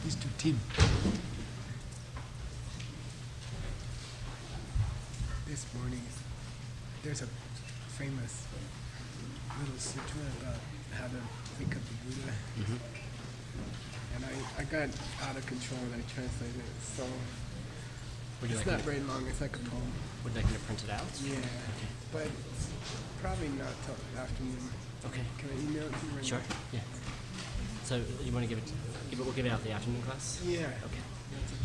Mr. Tim. This morning, there's a famous little sutra about how to wake up the Buddha. And I got out of control when I translated it, so it's not very long, it's like a poem. Would you like me to print it out? Yeah, okay. But it's probably not till afternoon. Okay. Can I email it to you right Sure, now? yeah. So you want to we'll give it out the afternoon class? Yeah. Okay.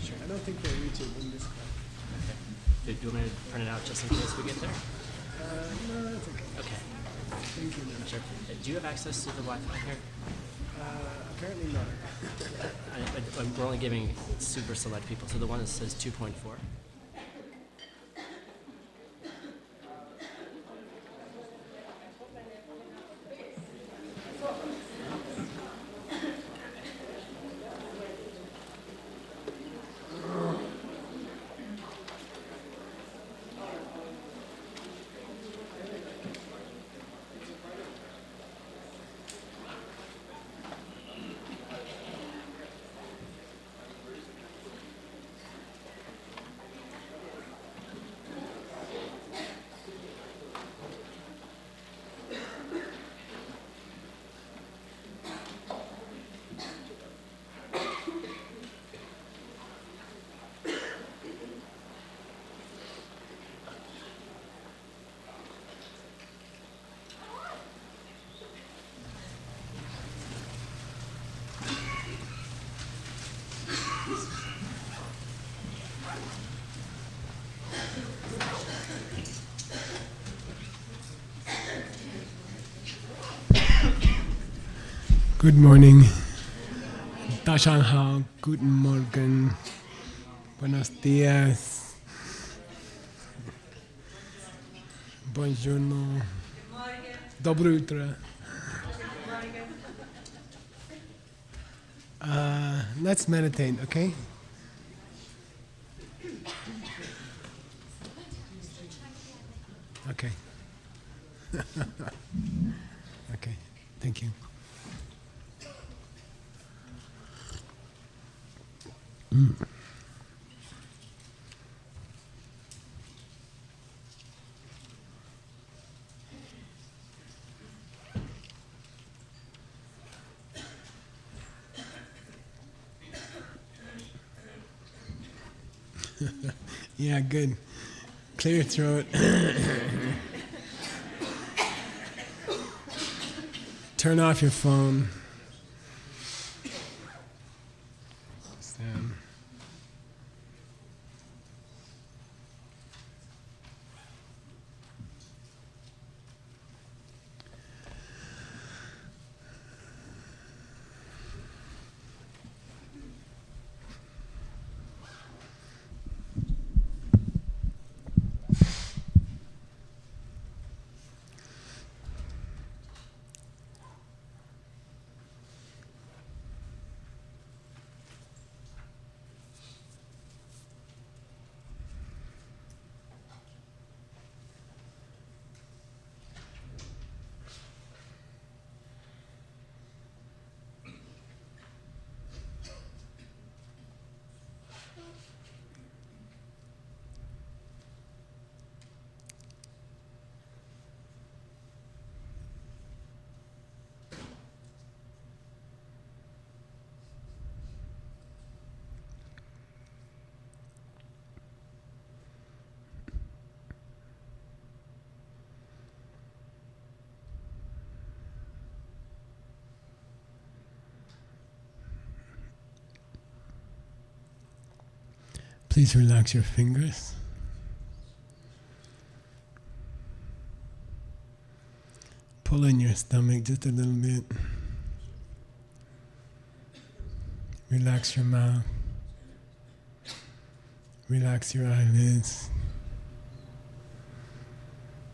Sure. I don't think they'll reach it in this class. Okay. Do you want me to print it out just in case we get there? No, that's okay. Okay. Thank you. Sure. Do you have access to the Wi-Fi here? Apparently not. We're only giving super select people, so the one that says 2.4. Good morning. Tashanghao, guten Morgen, buenos dias, buongiorno, dobro utro. Let's meditate, okay? Okay. Okay, thank you. Yeah, good. Clear your throat. Turn off your phone. Stand. Please relax your fingers. Pull in your stomach just a little bit. Relax your mouth. Relax your eyelids.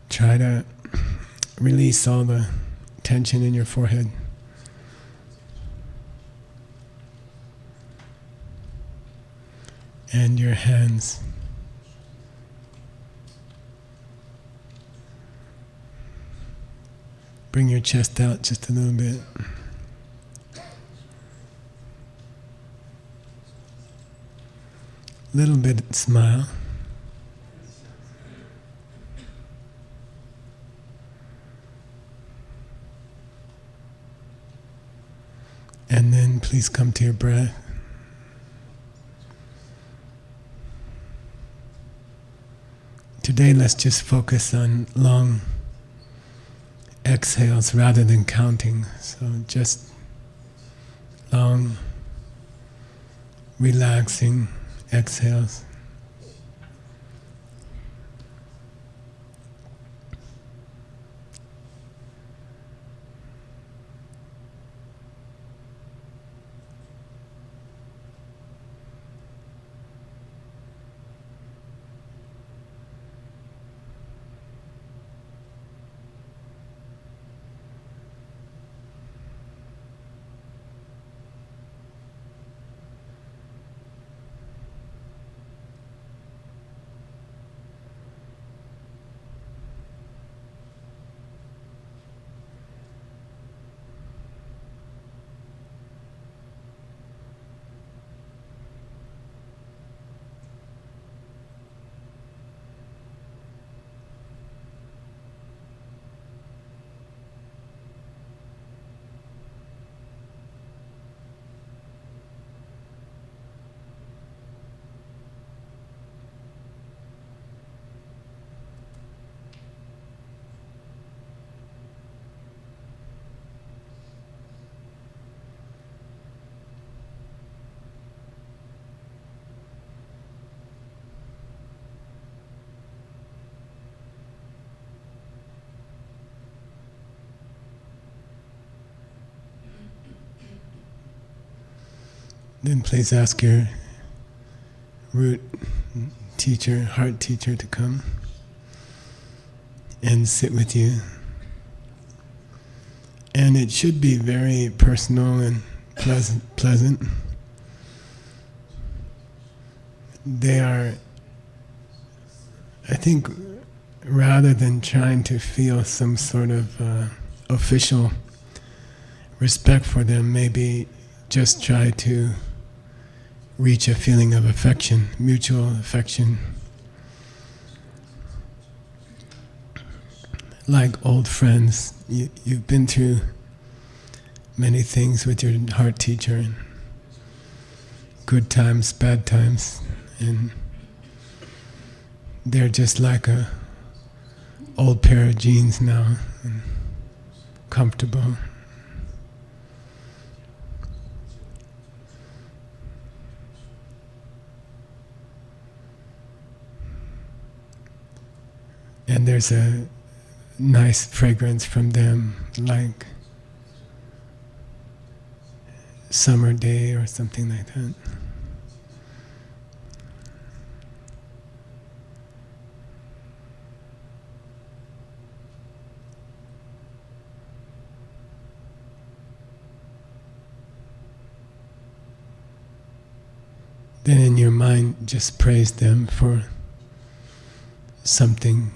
Try to release all the tension in your forehead. And your hands. Bring your chest out just a little bit. little bit smile. And then please come to your breath. Today let's just focus on long exhales rather than counting. So just long, relaxing exhales. Then please ask your root teacher, heart teacher, to come and sit with you. And it should be very personal and pleasant. They are, I think, rather than trying to feel some sort of official respect for them, maybe just try to reach a feeling of affection, mutual affection. Like old friends, you've been through many things with your heart teacher, and good times, bad times, and they're just like a old pair of jeans now, and comfortable. And there's a nice fragrance from them, like summer day or something like that. Then in your mind, just praise them for something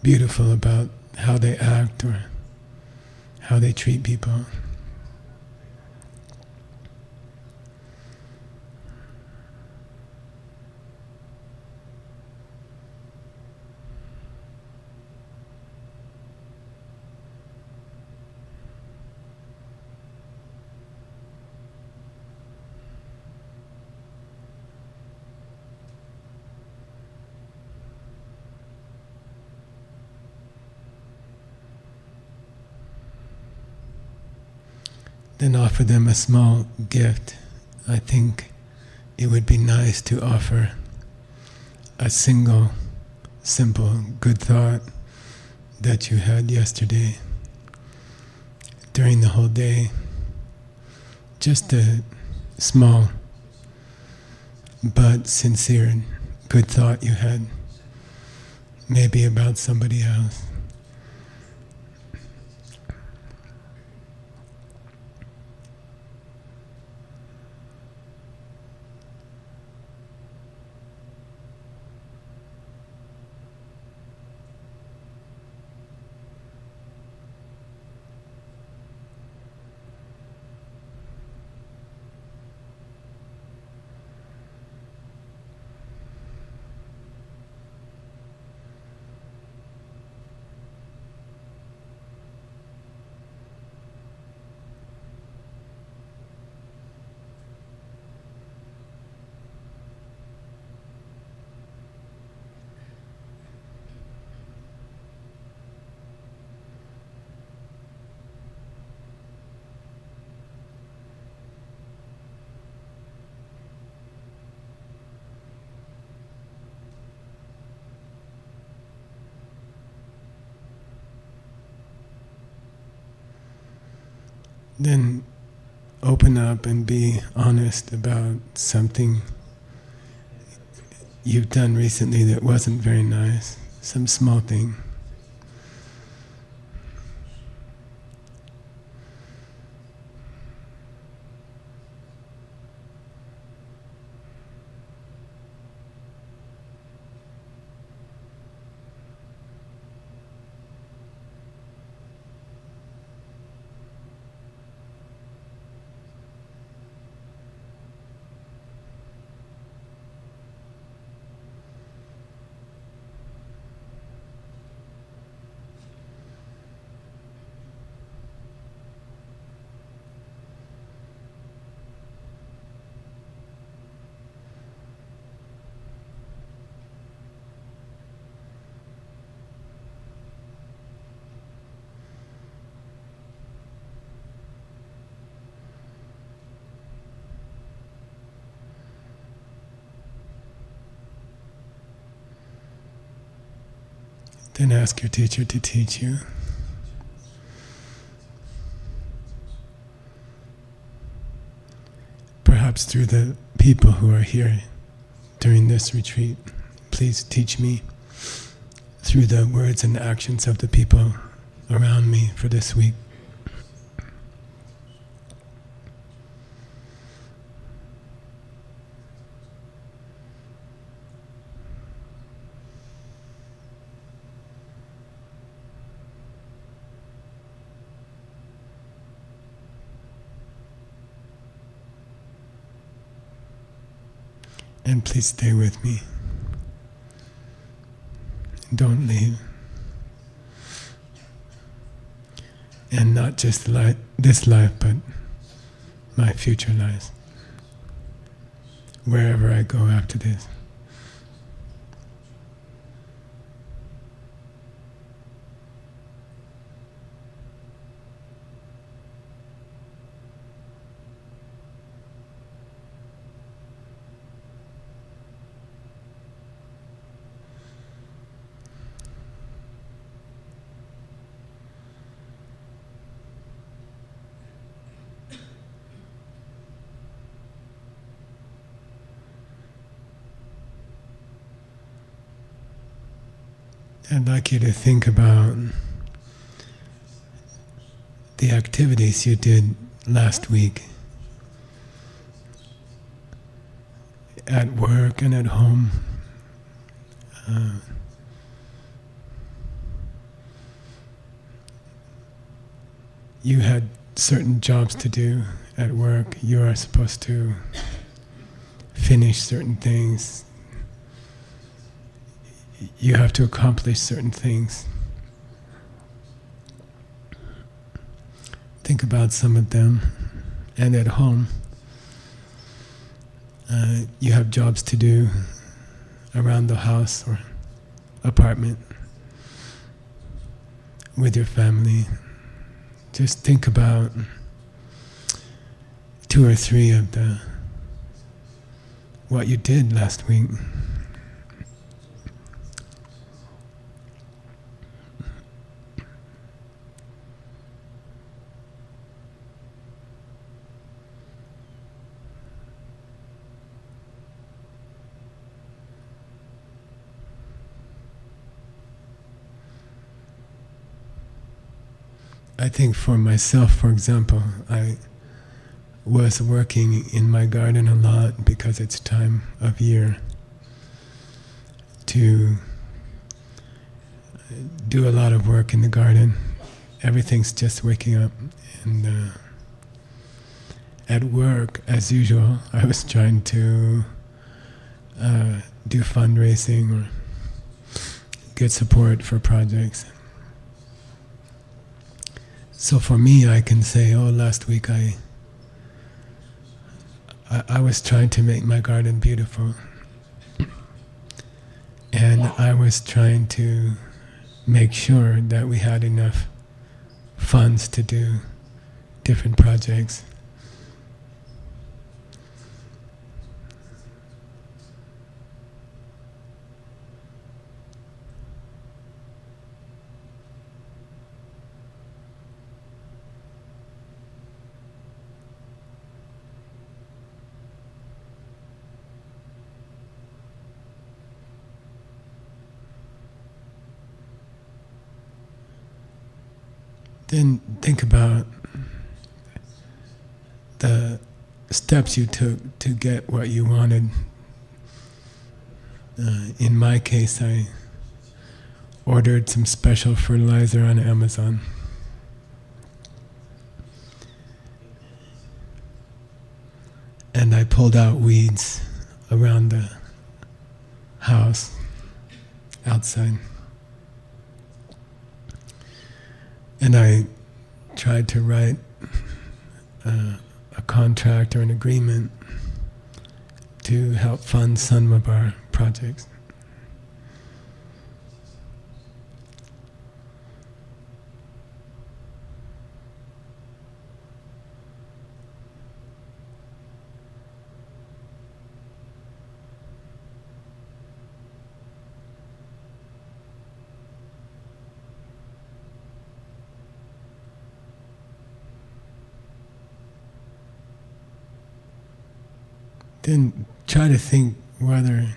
beautiful about how they act or how they treat people. Then offer them a small gift. I think it would be nice to offer a single, simple, good thought that you had yesterday during the whole day. Just a small but sincere, good thought you had, maybe about somebody else. then open up and be honest about something you've done recently that wasn't very nice, some small thing. Then ask your teacher to teach you. Perhaps through the people who are here during this retreat, please teach me through the words and actions of the people around me for this week. And please stay with me. Don't leave. And not just this life, but my future lives. Wherever I go after this. I'd like you to think about the activities you did last week at work and at home. You had certain jobs to do at work. You are supposed to finish certain things. You have to accomplish certain things. Think about some of them. And at home, you have jobs to do around the house or apartment with your family. Just think about 2 or 3 of what you did last week. I think for myself, for example, I was working in my garden a lot because it's time of year to do a lot of work in the garden. Everything's just waking up. And at work, as usual, I was trying to do fundraising or get support for projects. So for me, I can say, last week I was trying to make my garden beautiful. And I was trying to make sure that we had enough funds to do different projects. Then think about the steps you took to get what you wanted. In my case, I ordered some special fertilizer on Amazon. And I pulled out weeds around the house, outside. And I tried to write a contract or an agreement to help fund some of our projects. Then try to think whether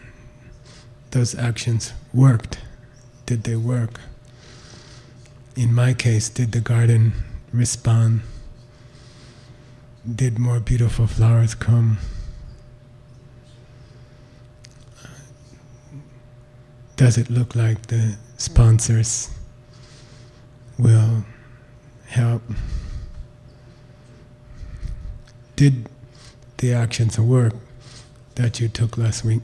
those actions worked. Did they work? In my case, did the garden respond? Did more beautiful flowers come? Does it look like the sponsors will help? Did the actions work that you took last week?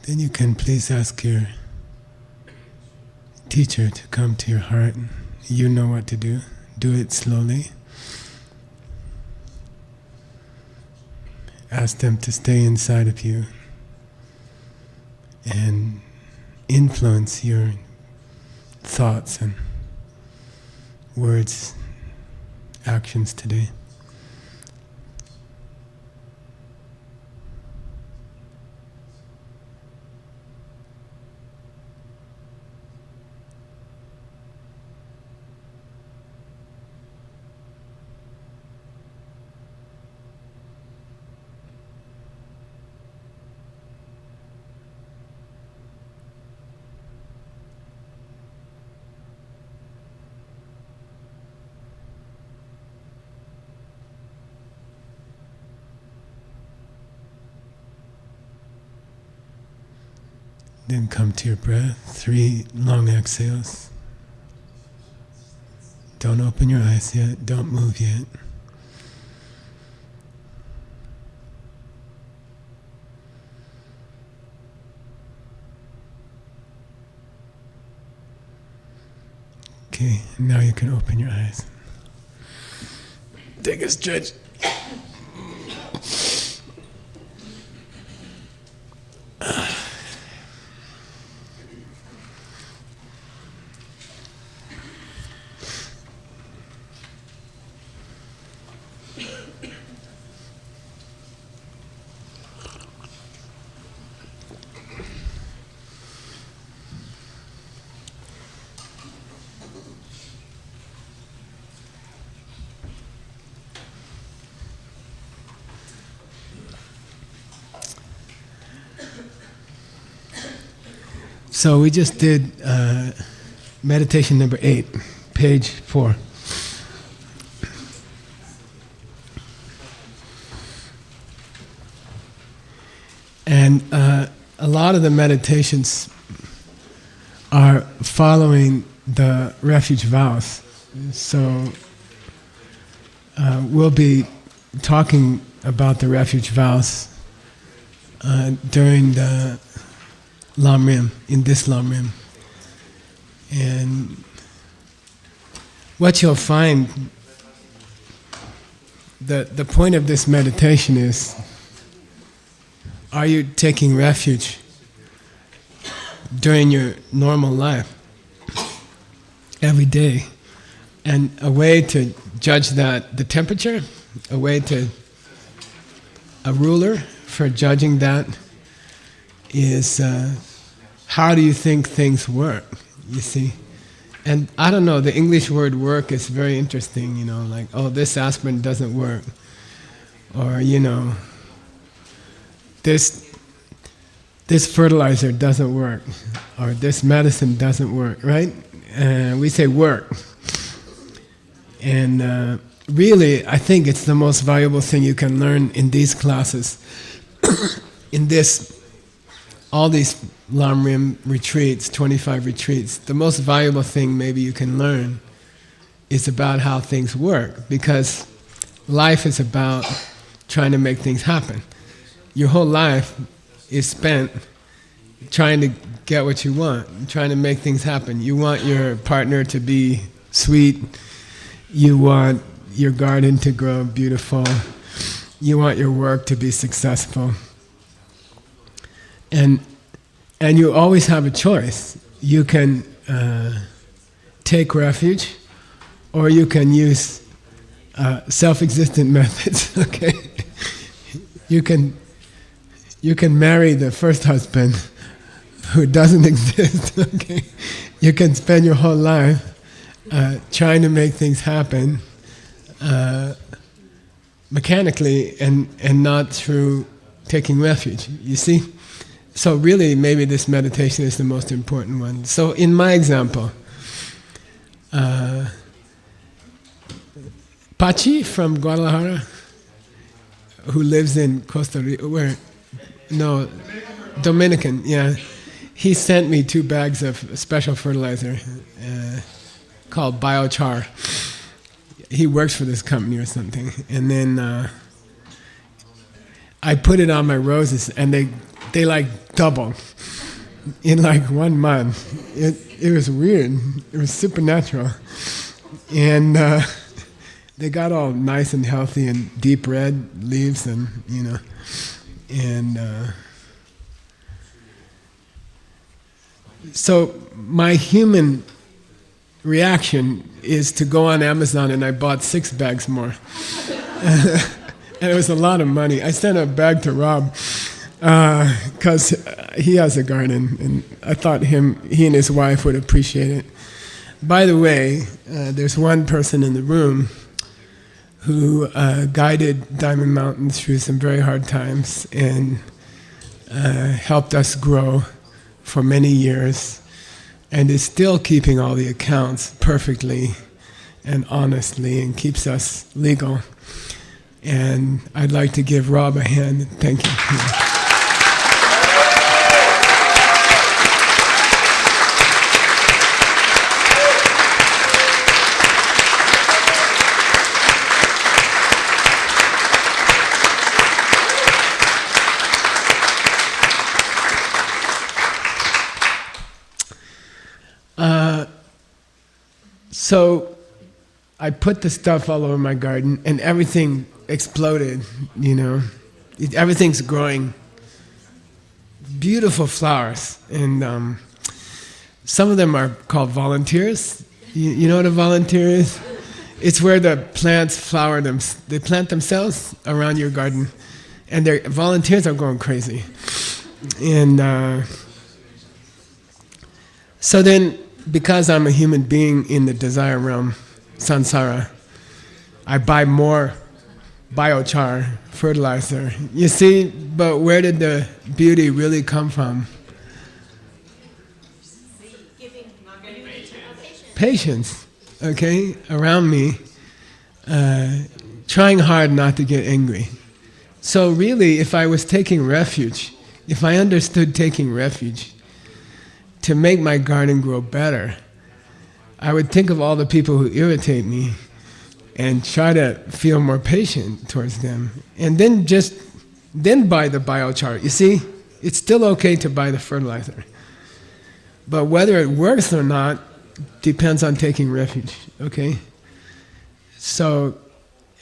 Then you can please ask your teacher to come to your heart. You know what to do. Do it slowly. Ask them to stay inside of you and influence your thoughts and words, actions today. Then come to your breath, 3 long exhales. Don't open your eyes yet, don't move yet. Okay, now you can open your eyes. Take a stretch. So we just did meditation number 8, page 4. And a lot of the meditations are following the refuge vows. So we'll be talking about the refuge vows during the Lamrim, in this Lamrim. And what you'll find, the point of this meditation is, are you taking refuge during your normal life, every day? And a way to judge that, the temperature, a ruler for judging that is how do you think things work, you see? And I don't know, the English word work is very interesting, you know, like, oh, this aspirin doesn't work. Or, you know, this fertilizer doesn't work. Or this medicine doesn't work, right? We say work. And really, I think it's the most valuable thing you can learn in these classes. In all these Lamrim retreats, 25 retreats, the most valuable thing maybe you can learn is about how things work, because life is about trying to make things happen. Your whole life is spent trying to get what you want, trying to make things happen. You want your partner to be sweet, you want your garden to grow beautiful, you want your work to be successful. And you always have a choice. You can take refuge, or you can use self-existent methods. Okay, you can marry the first husband who doesn't exist. Okay, you can spend your whole life trying to make things happen mechanically and not through taking refuge. You see. So really, maybe this meditation is the most important one. So in my example, Pachi from Guadalajara, who lives in Costa Rica, Dominican, yeah. He sent me 2 bags of special fertilizer called biochar. He works for this company or something. And then I put it on my roses, and they like double in like 1 month. It was weird. It was supernatural. And they got all nice and healthy and deep red leaves, and you know. And so my human reaction is to go on Amazon, and I bought 6 bags more. And it was a lot of money. I sent a bag to Rob, because he has a garden, and I thought he and his wife would appreciate it. By the way, there's one person in the room who guided Diamond Mountain through some very hard times and helped us grow for many years, and is still keeping all the accounts perfectly and honestly, and keeps us legal. And I'd like to give Rob a hand and thank you. So I put the stuff all over my garden, and everything exploded, you know. Everything's growing. Beautiful flowers. And some of them are called volunteers. You know what a volunteer is? It's where the plants flower them. They plant themselves around your garden. And their volunteers are going crazy. And so then, because I'm a human being in the desire realm, samsara, I buy more biochar, fertilizer. You see, but where did the beauty really come from? Patience, okay, around me, trying hard not to get angry. So really, if I was taking refuge, if I understood taking refuge to make my garden grow better, I would think of all the people who irritate me and try to feel more patient towards them. And then buy the biochar. You see, it's still okay to buy the fertilizer. But whether it works or not depends on taking refuge, okay? So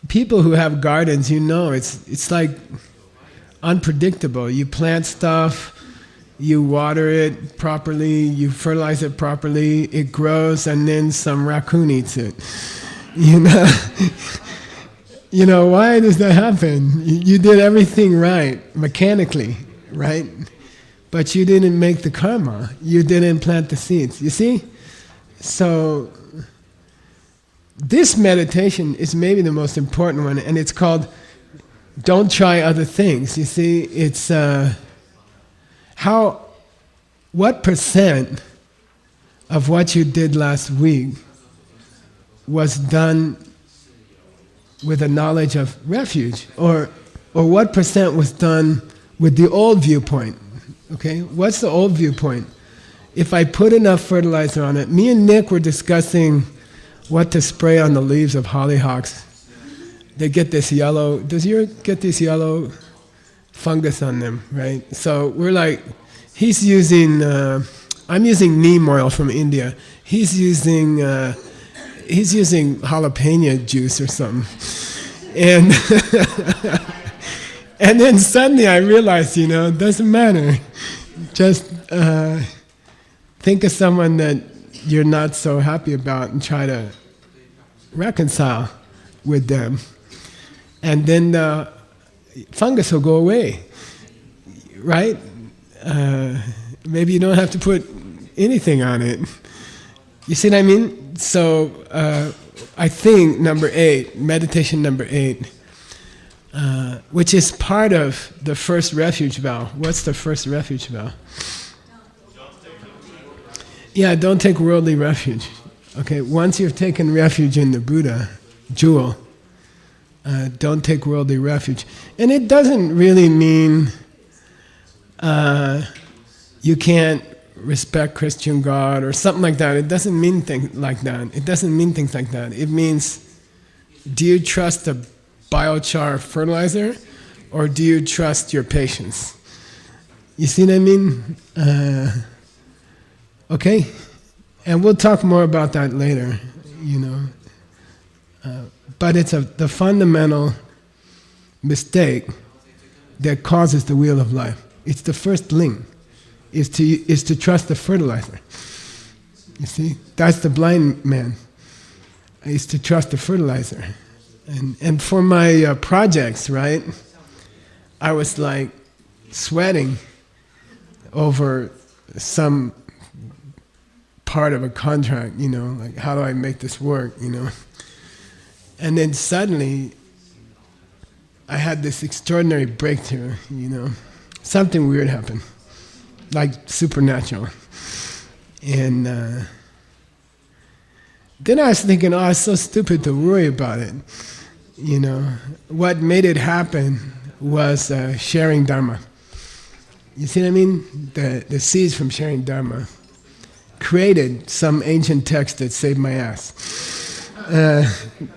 people who have gardens, you know, it's like unpredictable. You plant stuff, you water it properly, you fertilize it properly, it grows, and then some raccoon eats it. You know, you know, why does that happen? You did everything right, mechanically, right? But you didn't make the karma. You didn't plant the seeds. You see? So this meditation is maybe the most important one, and it's called "Don't Try Other Things." You see, it's what percent of what you did last week was done with a knowledge of refuge, or what percent was done with the old viewpoint? Okay, what's the old viewpoint? If I put enough fertilizer on it, me and Nick were discussing what to spray on the leaves of hollyhocks. They get this yellow, does yours get this yellow fungus on them, right? So we're like, he's using, I'm using neem oil from India. He's using jalapeno juice or something. And and then suddenly I realized, you know, it doesn't matter. Just think of someone that you're not so happy about and try to reconcile with them. And then the fungus will go away, right? Maybe you don't have to put anything on it. You see what I mean? So I think number 8, meditation number 8, which is part of the first refuge vow. What's the first refuge vow? Yeah, don't take worldly refuge. Okay, once you've taken refuge in the Buddha, jewel, don't take worldly refuge. And it doesn't really mean you can't respect Christian God or something like that. It doesn't mean things like that. It doesn't mean things like that. It means, do you trust the biochar fertilizer, or do you trust your patience? You see what I mean? Okay? And we'll talk more about that later, you know. But it's the fundamental mistake that causes the wheel of life. It's the first link, is to trust the fertilizer. You see? That's the blind man, is to trust the fertilizer. And for my projects, right, I was like sweating over some part of a contract, you know, like how do I make this work, you know? And then suddenly I had this extraordinary breakthrough, you know. Something weird happened, like supernatural. And then I was thinking, oh, it's so stupid to worry about it. You know, what made it happen was sharing Dharma. You see what I mean? The seeds from sharing Dharma created some ancient text that saved my ass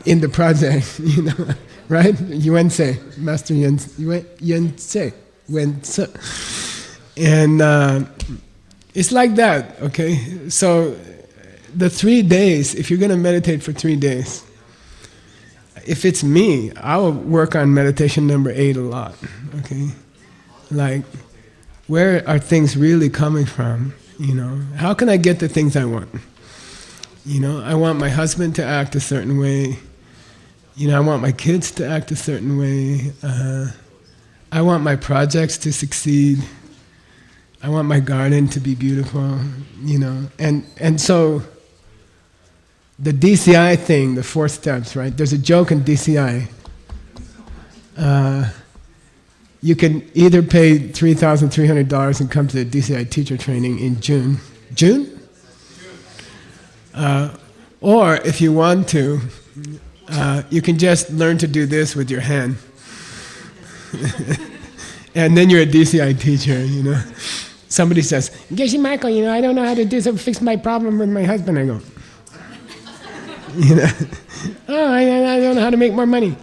in the project, you know, right? Yuanse, Master Yuanse, and it's like that, okay? So the 3 days, if you're going to meditate for 3 days, if it's me, I will work on meditation number 8 a lot, okay? Like, where are things really coming from, you know? How can I get the things I want? You know, I want my husband to act a certain way. You know, I want my kids to act a certain way. I want my projects to succeed. I want my garden to be beautiful, you know? And so, the DCI thing, the 4 steps, right? There's a joke in DCI. You can either pay $3,300 and come to the DCI teacher training in June. June? Or if you want to, you can just learn to do this with your hand. And then you're a DCI teacher, you know. Somebody says, Geshe Michael, you know, I don't know how to do something, fix my problem with my husband. I go, you know, oh, I don't know how to make more money.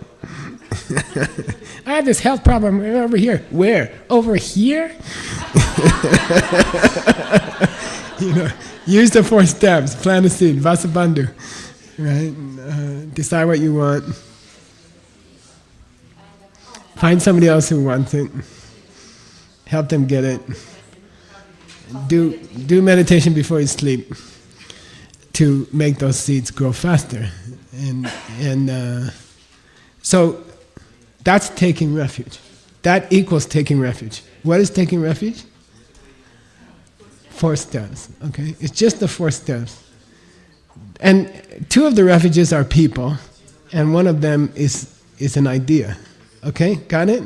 I have this health problem over here. Where? Over here? You know, use the 4 steps. Plant a seed, vasabandhu, right? Decide what you want. Find somebody else who wants it. Help them get it. Do meditation before you sleep to make those seeds grow faster. And so that's taking refuge. That equals taking refuge. What is taking refuge? 4 steps, okay? It's just the 4 steps. And 2 of the refuges are people, and one of them is an idea. Okay, got it?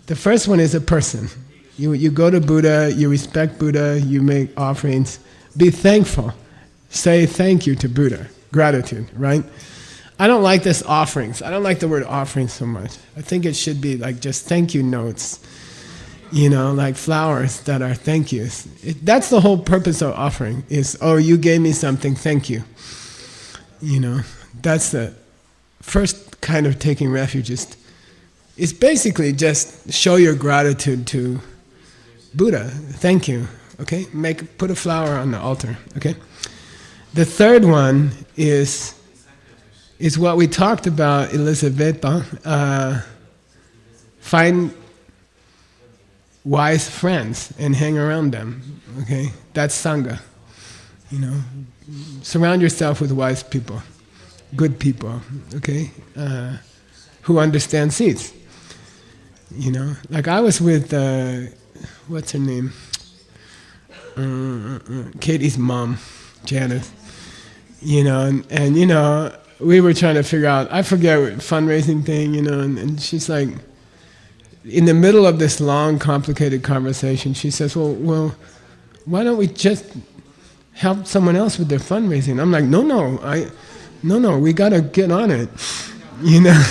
The first one is a person. You go to Buddha, you respect Buddha, you make offerings. Be thankful. Say thank you to Buddha. Gratitude, right? I don't like this offerings. I don't like the word offerings so much. I think it should be like just thank you notes. You know, like flowers that are thank yous. That's the whole purpose of offering, is, oh, you gave me something, thank you. You know, that's the first kind of taking refuge. It's basically just show your gratitude to Buddha. Thank you. Okay? Put a flower on the altar. Okay? The third one is what we talked about, Elisabetta. Find wise friends and hang around them. Okay? That's Sangha. You know? Surround yourself with wise people, good people, okay? Who understand seeds. You know? Like I was with, what's her name? Katie's mom, Janice. You know, and you know, we were trying to figure out, I forget what fundraising thing, you know, and she's like, in the middle of this long, complicated conversation, she says, well, why don't we just help someone else with their fundraising? I'm like, no, we gotta get on it, you know.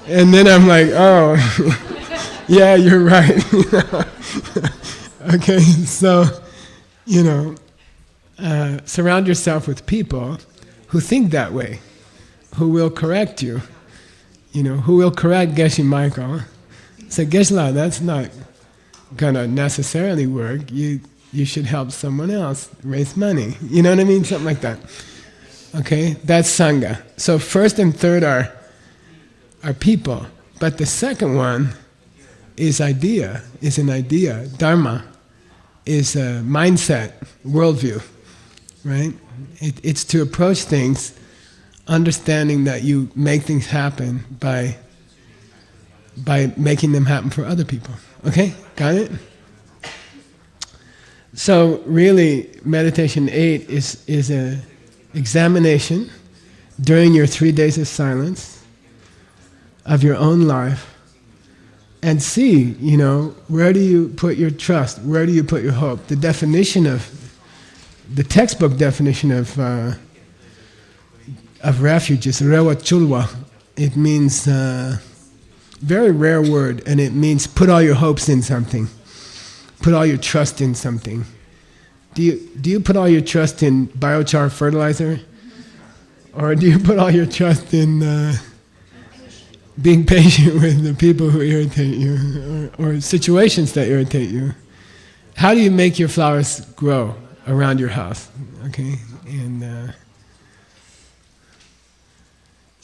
And then I'm like, oh, yeah, you're right. Okay, so, you know, surround yourself with people who think that way, who will correct you, you know, who will correct Geshe Michael. Say, Geshe-la, that's not gonna necessarily work. You should help someone else raise money. You know what I mean? Something like that. Okay, that's Sangha. So first and third are people, but the second one is an idea. Dharma is a mindset, worldview, right? It's to approach things, understanding that you make things happen by making them happen for other people. Okay, got it? So really, meditation 8 is an examination during your 3 days of silence of your own life, and see, you know, where do you put your trust? Where do you put your hope? The textbook definition of refuge is rewa chulwa. It means very rare word, and it means put all your hopes in something. Put all your trust in something. Do you put all your trust in biochar fertilizer? Or do you put all your trust in being patient with the people who irritate you, or situations that irritate you? How do you make your flowers grow around your house? Okay, and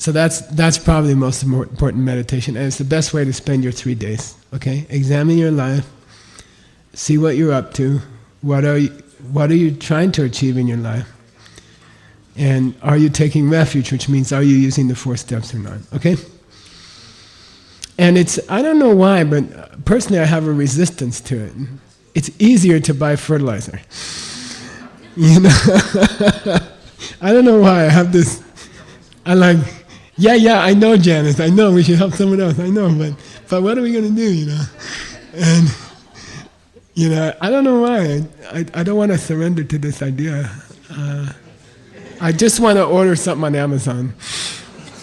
So that's probably the most important meditation, and it's the best way to spend your 3 days. Okay, examine your life, see what you're up to, what are you trying to achieve in your life, and are you taking refuge, which means are you using the 4 steps or not? Okay. And I don't know why, but personally I have a resistance to it. It's easier to buy fertilizer. You know, I don't know why I have this. Yeah, I know, Janice. I know we should help someone else. I know, but what are we going to do? You know, and I don't know why. I don't want to surrender to this idea. I just want to order something on Amazon.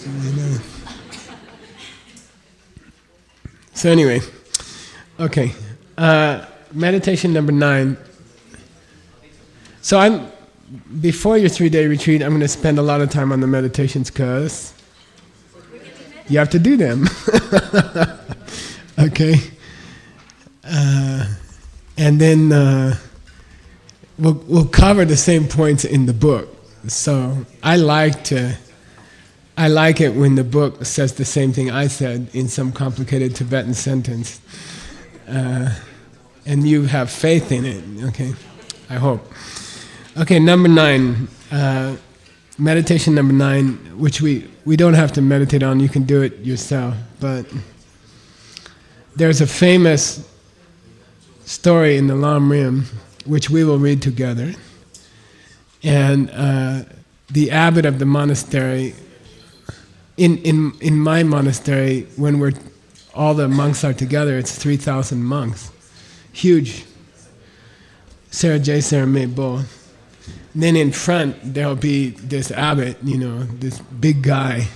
You know. So anyway, okay. Meditation number 9. So before your 3-day retreat, I'm going to spend a lot of time on the meditations because you have to do them. Okay. And then we'll cover the same points in the book. So I like it when the book says the same thing I said in some complicated Tibetan sentence. And you have faith in it, okay? I hope. Okay, number 9. Meditation number 9, which we don't have to meditate on, you can do it yourself. But there's a famous story in the Lam Rim, which we will read together. And the abbot of the monastery, in my monastery, when all the monks are together, it's 3,000 monks. Huge. Sarah J. Sarah May Bo. Then in front, there'll be this abbot, this big guy,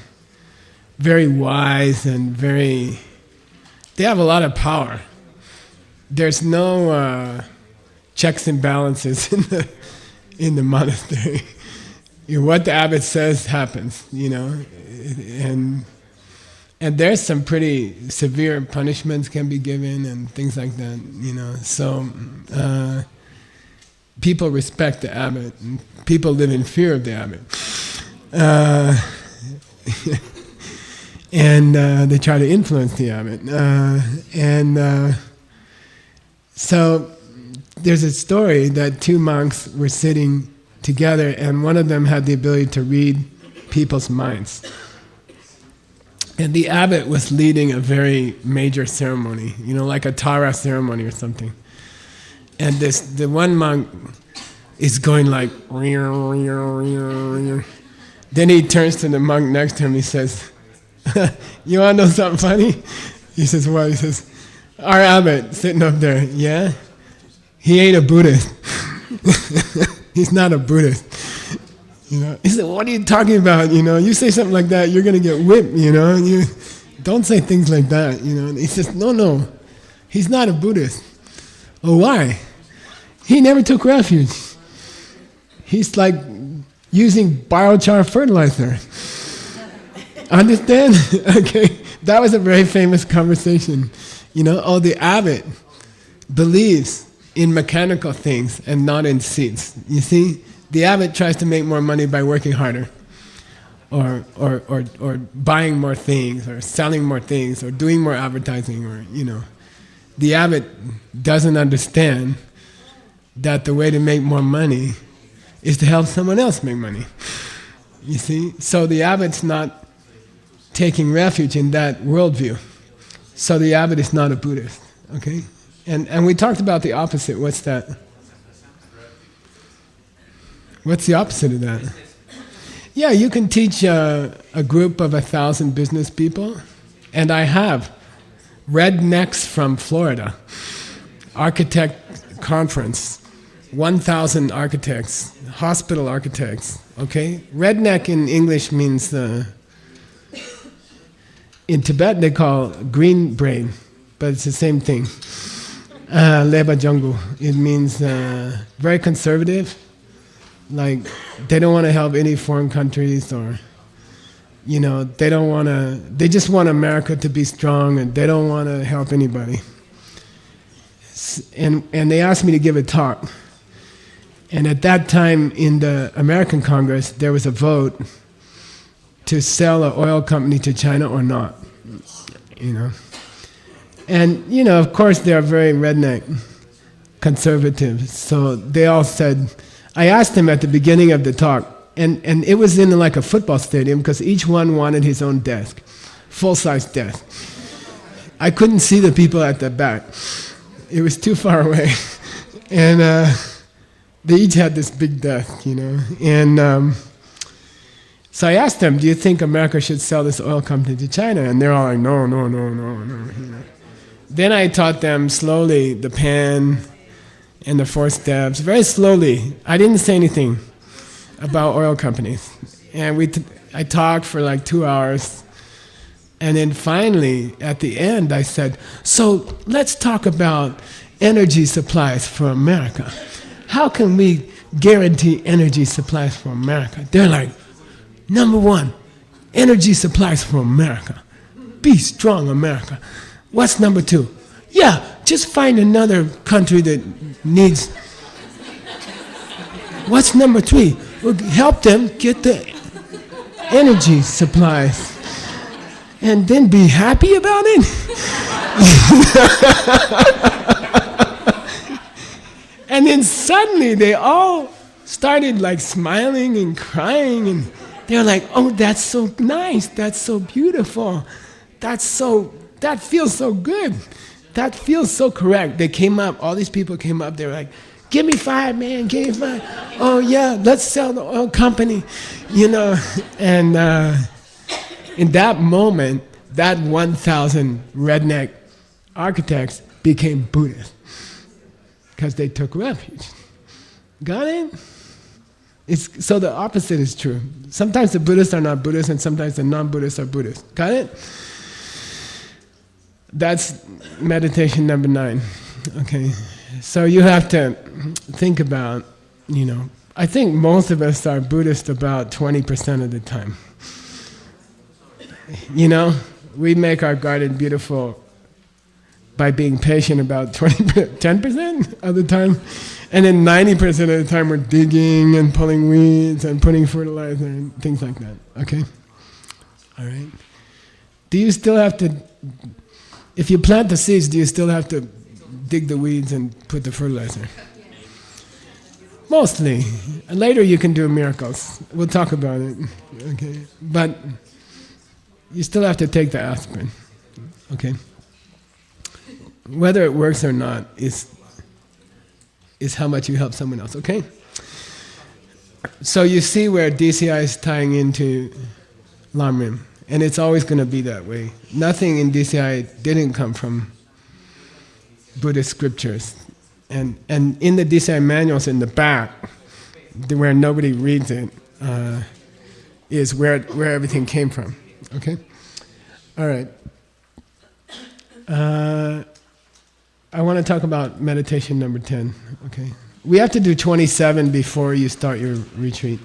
very wise and they have a lot of power. There's no checks and balances in the monastery. What the abbot says happens, and there's some pretty severe punishments can be given and things like that, So people respect the abbot, and people live in fear of the abbot. And they try to influence the abbot. So there's a story that 2 monks were sitting together, and one of them had the ability to read people's minds. And the abbot was leading a very major ceremony, like a Tara ceremony or something. And the one monk is going like, then he turns to the monk next to him, he says, you want to know something funny? He says, what? He says, our abbot sitting up there, yeah? He ain't a Buddhist. He's not a Buddhist. He said, what are you talking about? You say something like that, you're going to get whipped, You don't say things like that, He says, no, he's not a Buddhist. Oh, why? He never took refuge. He's like using biochar fertilizer. Understand? Okay, that was a very famous conversation. The abbot believes in mechanical things and not in seeds. You see? The abbot tries to make more money by working harder, or buying more things, or selling more things, or doing more advertising, or The abbot doesn't understand that the way to make more money is to help someone else make money. You see? So the abbot's not taking refuge in that worldview. So the abbot is not a Buddhist. Okay? And we talked about the opposite. What's that? What's the opposite of that? Yeah, you can teach a group of 1,000 business people, and I have rednecks from Florida, architect conference, 1,000 architects, hospital architects. Okay, redneck in English means in Tibet they call green brain, but it's the same thing. Leba Jungu. It means very conservative. Like, they don't want to help any foreign countries, or, they just want America to be strong, and they don't want to help anybody. And they asked me to give a talk. And at that time in the American Congress, there was a vote to sell an oil company to China or not? You know? And, you know, of course they're very redneck conservative. So they all said, I asked them at the beginning of the talk, and it was in like a football stadium because each one wanted his own desk, full-size desk. I couldn't see the people at the back. It was too far away. And they each had this big desk, you know. And so I asked them, do you think America should sell this oil company to China? And they're all like, no, no, no, no, no. You know. Then I taught them slowly the pen and the 4 steps, very slowly. I didn't say anything about oil companies. And I talked for like 2 hours. And then finally, at the end, I said, so let's talk about energy supplies for America. How can we guarantee energy supplies for America? They're like, number 1, energy supplies for America. Be strong, America. What's number 2? Yeah, just find another country that needs. What's number 3? We'll help them get the energy supplies. And then be happy about it? And then suddenly they all started like smiling and crying, and they're like, oh, that's so nice, that's so beautiful, that feels so good, that feels so correct. They came up, all these people came up, they were like, give me 5, man, give me 5. Oh yeah, let's sell the oil company, you know. And in that moment, that 1,000 redneck architects became Buddhists because they took refuge. Got it? So the opposite is true. Sometimes the Buddhists are not Buddhists, and sometimes the non-Buddhists are Buddhists. Got it? That's meditation number 9. Okay. So you have to think about, you know, I think most of us are Buddhist about 20% of the time. You know, we make our garden beautiful by being patient about 10% of the time, and then 90% of the time we're digging and pulling weeds and putting fertilizer and things like that. Okay? All right? Do you still have to, if you plant the seeds, do you still have to dig the weeds and put the fertilizer? Mostly. Later you can do miracles. We'll talk about it. Okay? But you still have to take the aspirin. Okay? Whether it works or not is how much you help someone else, okay? So you see where DCI is tying into Lamrim, and it's always going to be that way. Nothing in DCI didn't come from Buddhist scriptures. And in the DCI manuals in the back, where nobody reads it, is where everything came from, okay? All right. I want to talk about meditation number 10, okay? We have to do 27 before you start your retreat.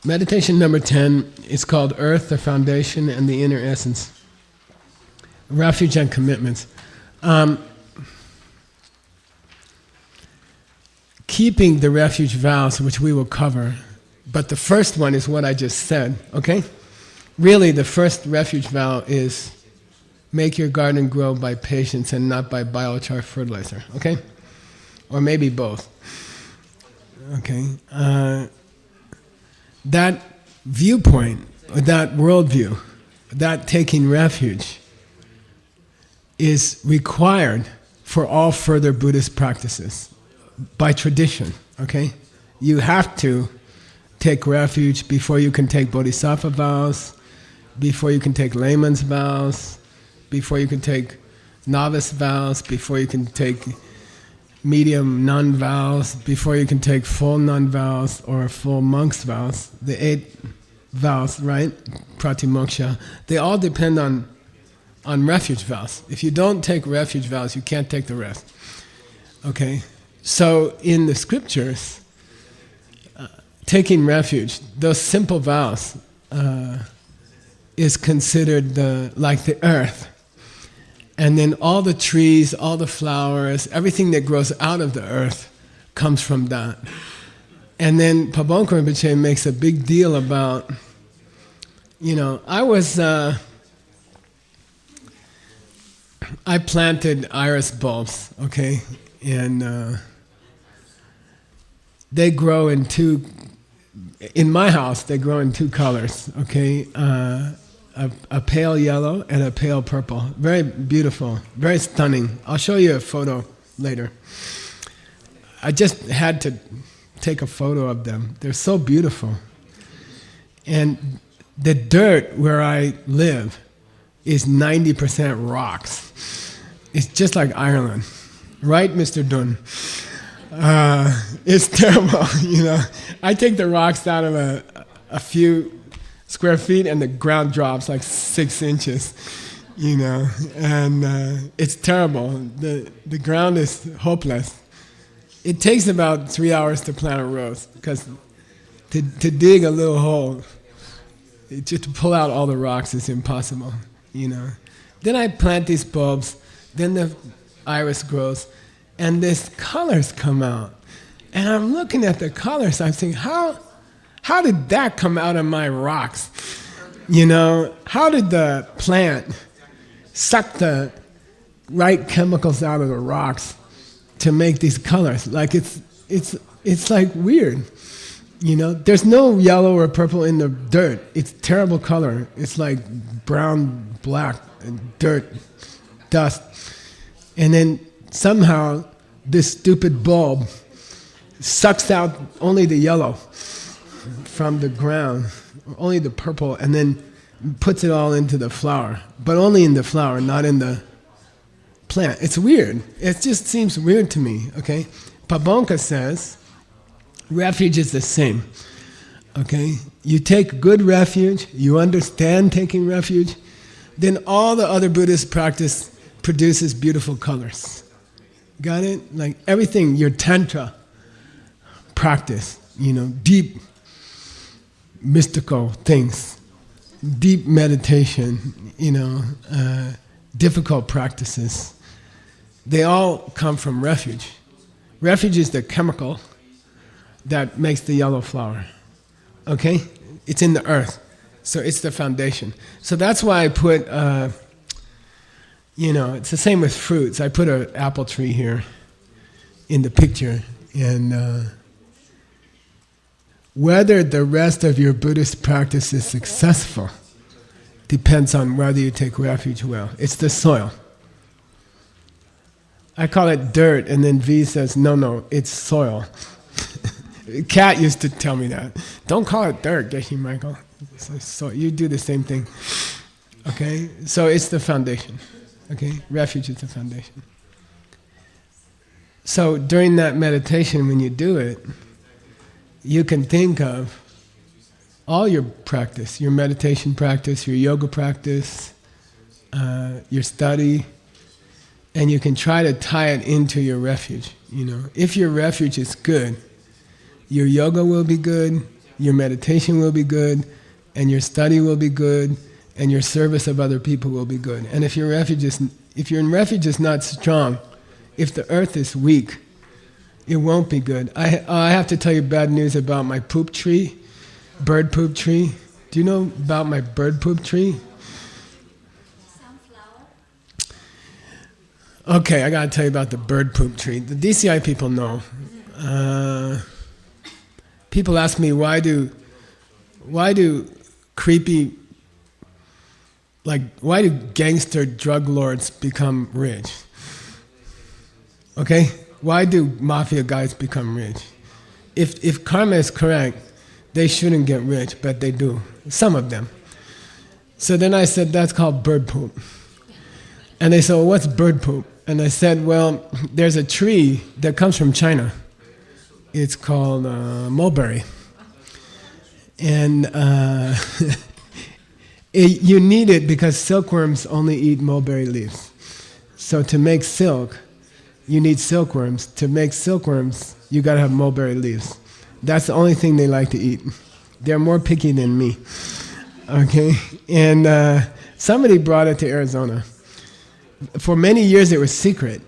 Meditation number 10 is called Earth, the Foundation, and the Inner Essence. Refuge and Commitments. Keeping the refuge vows, which we will cover, but the first one is what I just said, okay? Really, the first refuge vow is make your garden grow by patience and not by biochar fertilizer, okay? Or maybe both, okay? That viewpoint, that worldview, that taking refuge is required for all further Buddhist practices by tradition, okay? You have to take refuge before you can take bodhisattva vows, before you can take layman's vows, before you can take novice vows, before you can take medium nun vows, before you can take full nun vows or full monk's vows. The 8 vows, right? Pratimoksha. They all depend on refuge vows. If you don't take refuge vows, you can't take the rest. Okay? So in the scriptures, taking refuge, those simple vows, is considered like the earth. And then all the trees, all the flowers, everything that grows out of the earth comes from that. And then Pabonko Rinpoche makes a big deal about, I planted iris bulbs, okay? And they grow in in my house, they grow in two colors, okay? A pale yellow and a pale purple. Very beautiful, very stunning. I'll show you a photo later. I just had to take a photo of them. They're so beautiful. And the dirt where I live is 90% rocks. It's just like Ireland. Right, Mr. Dunn? It's terrible, I take the rocks out of a few square feet and the ground drops like 6 inches, and it's terrible. The ground is hopeless. It takes about 3 hours to plant a rose, because to dig a little hole, just to pull out all the rocks is impossible, Then I plant these bulbs, then the iris grows, and these colors come out. And I'm looking at the colors, I'm thinking, how did that come out of my rocks? How did the plant suck the right chemicals out of the rocks to make these colors? Like it's like weird. There's no yellow or purple in the dirt. It's terrible color. It's like brown, black, and dirt, dust. And then somehow this stupid bulb sucks out only the yellow from the ground, only the purple, and then puts it all into the flower. But only in the flower, not in the plant. It's weird. It just seems weird to me, okay? Pabonka says, refuge is the same, okay? You take good refuge, you understand taking refuge, then all the other Buddhist practice produces beautiful colors. Got it? Like everything, your tantra practice, deep mystical things, deep meditation, difficult practices, they all come from refuge. Refuge is the chemical that makes the yellow flower, okay? It's in the earth, so it's the foundation. So that's why I put, it's the same with fruits. I put an apple tree here in the picture, and whether the rest of your Buddhist practice is successful depends on whether you take refuge well. It's the soil. I call it dirt, and then V says, no, it's soil. Kat used to tell me that. Don't call it dirt, Geshe Michael. So you do the same thing. Okay? So it's the foundation. Okay? Refuge is the foundation. So during that meditation, when you do it, you can think of all your practice, your meditation practice, your yoga practice, your study, and you can try to tie it into your refuge. If your refuge is good, your yoga will be good, your meditation will be good, and your study will be good, and your service of other people will be good. And if your refuge is not strong, if the earth is weak, it won't be good. I have to tell you bad news about my poop tree, bird poop tree. Do you know about my bird poop tree? Okay, I gotta tell you about the bird poop tree. The DCI people know. People ask me, why do gangster drug lords become rich? Okay? Why do mafia guys become rich? If karma is correct, they shouldn't get rich, but they do. Some of them. So then I said, that's called bird poop. And they said, well, what's bird poop? And I said, well, there's a tree that comes from China. It's called mulberry. And you need it because silkworms only eat mulberry leaves. So to make silk, you need silkworms. To make silkworms, you gotta have mulberry leaves. That's the only thing they like to eat. They're more picky than me. Okay? And somebody brought it to Arizona. For many years it was secret.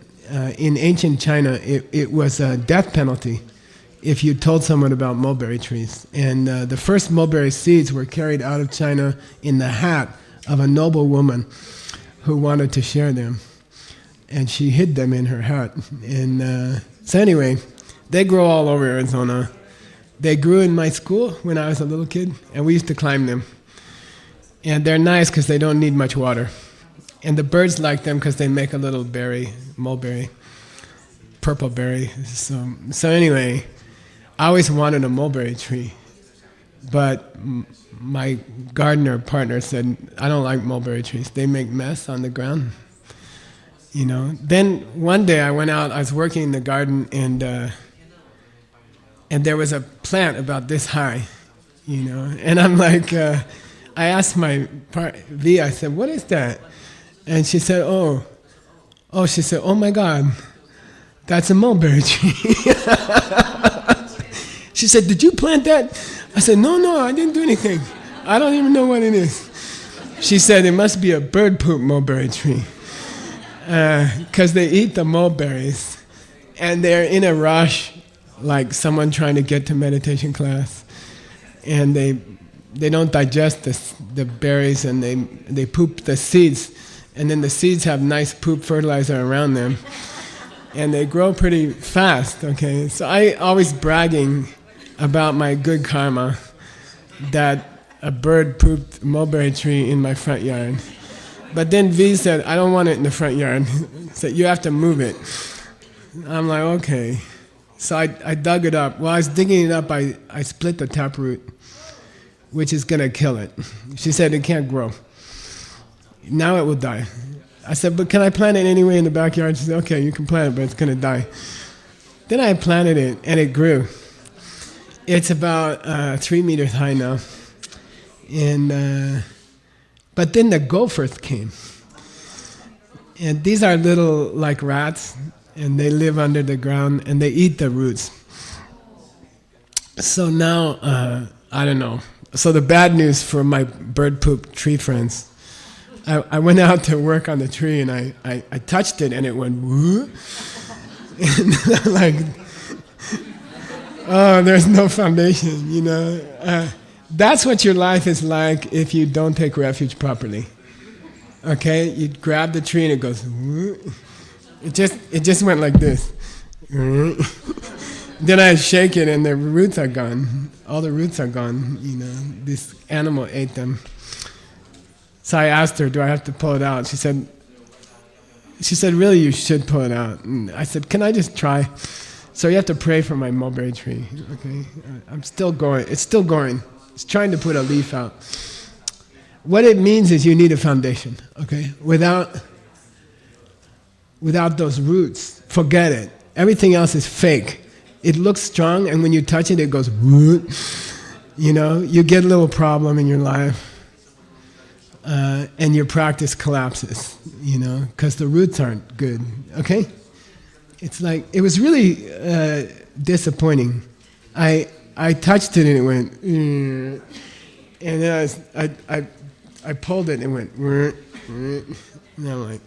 In ancient China, it was a death penalty if you told someone about mulberry trees. And the first mulberry seeds were carried out of China in the hat of a noble woman who wanted to share them. And she hid them in her hat. And so anyway, they grow all over Arizona. They grew in my school when I was a little kid, and we used to climb them. And they're nice because they don't need much water. And the birds like them because they make a little berry, mulberry, purple berry. So anyway, I always wanted a mulberry tree. But my gardener partner said, I don't like mulberry trees. They make mess on the ground. You know. Then one day I went out, I was working in the garden, and there was a plant about this high, you know. And I'm like, I asked my V, I said, what is that? And she said, she said, oh my God, that's a mulberry tree. She said, did you plant that? I said, no, I didn't do anything. I don't even know what it is. She said, it must be a bird poop mulberry tree. Because they eat the mulberries, and they're in a rush, like someone trying to get to meditation class, and they don't digest the berries, and they poop the seeds, and then the seeds have nice poop fertilizer around them, and they grow pretty fast. Okay, so I always bragging about my good karma that a bird pooped mulberry tree in my front yard. But then V said, I don't want it in the front yard. So you have to move it. I'm like, okay. So I dug it up. While I was digging it up, I split the taproot, which is going to kill it. She said it can't grow. Now it will die. I said, but can I plant it anyway in the backyard? She said, okay, you can plant it, but it's going to die. Then I planted it, and it grew. It's about 3 meters high now. And but then the gophers came. And these are little like rats, and they live under the ground, and they eat the roots. So now, I don't know. So the bad news for my bird poop tree friends, I went out to work on the tree, and I touched it, and it went woo. And like, oh, there's no foundation, you know. That's what your life is like if you don't take refuge properly. Okay, you grab the tree and it goes. It just went like this. Then I shake it and the roots are gone. All the roots are gone. You know, this animal ate them. So I asked her, "Do I have to pull it out?" She said, "Really, you should pull it out." And I said, "Can I just try?" So you have to pray for my mulberry tree. Okay, I'm still going. It's still going. It's trying to put a leaf out. What it means is you need a foundation, okay? Without those roots, forget it. Everything else is fake. It looks strong, and when you touch it, it goes whoop. You know, you get a little problem in your life, and your practice collapses, you know, because the roots aren't good, okay? It's like, it was really disappointing. I touched it and it went, and then I pulled it and it went, and I'm like,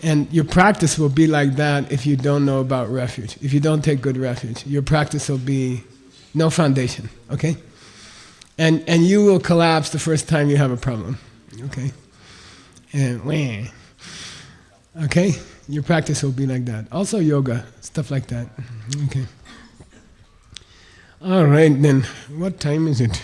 and your practice will be like that if you don't know about refuge. If you don't take good refuge, your practice will be no foundation, okay? And you will collapse the first time you have a problem, okay? And wah, okay? Your practice will be like that. Also yoga, stuff like that, okay? All right, then. What time is it?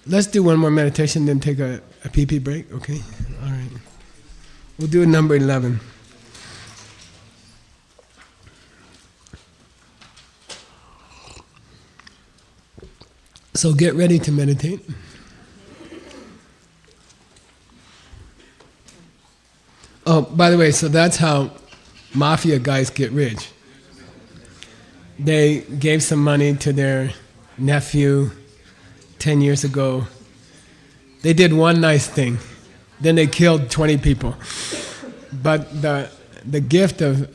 Let's do one more meditation, then take a pee-pee break, okay? All right. We'll do number 11. So get ready to meditate. Oh, by the way, so that's how mafia guys get rich. They gave some money to their nephew 10 years ago. They did one nice thing. Then they killed 20 people. But the gift of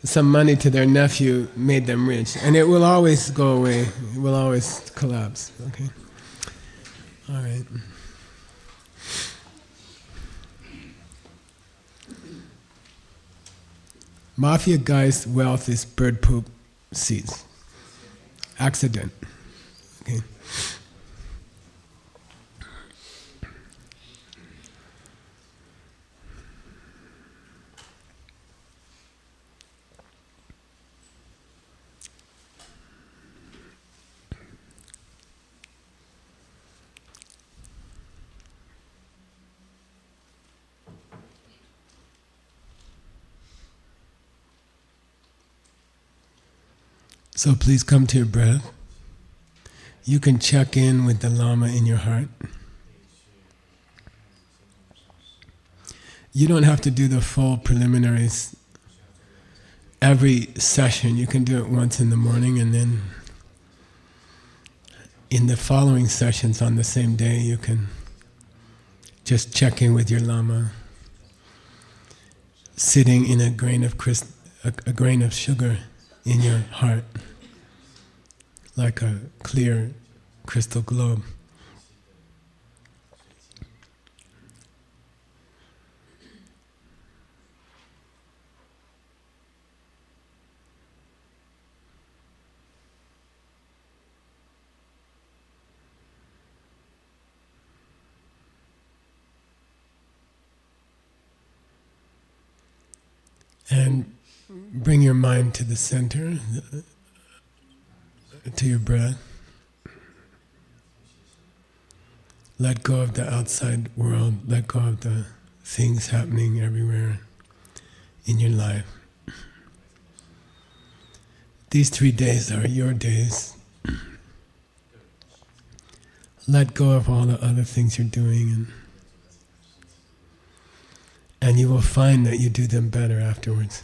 some money to their nephew made them rich. And it will always go away. It will always collapse. Okay? All right. Mafia guy's wealth is bird poop seeds. Accident. Okay. So please come to your breath. You can check in with the Lama in your heart. You don't have to do the full preliminaries every session. You can do it once in the morning, and then in the following sessions on the same day you can just check in with your Lama, sitting in a grain of sugar in your heart, like a clear crystal globe. And bring your mind to the center, to your breath. Let go of the outside world, let go of the things happening everywhere in your life. These 3 days are your days. Let go of all the other things you're doing, and you will find that you do them better afterwards.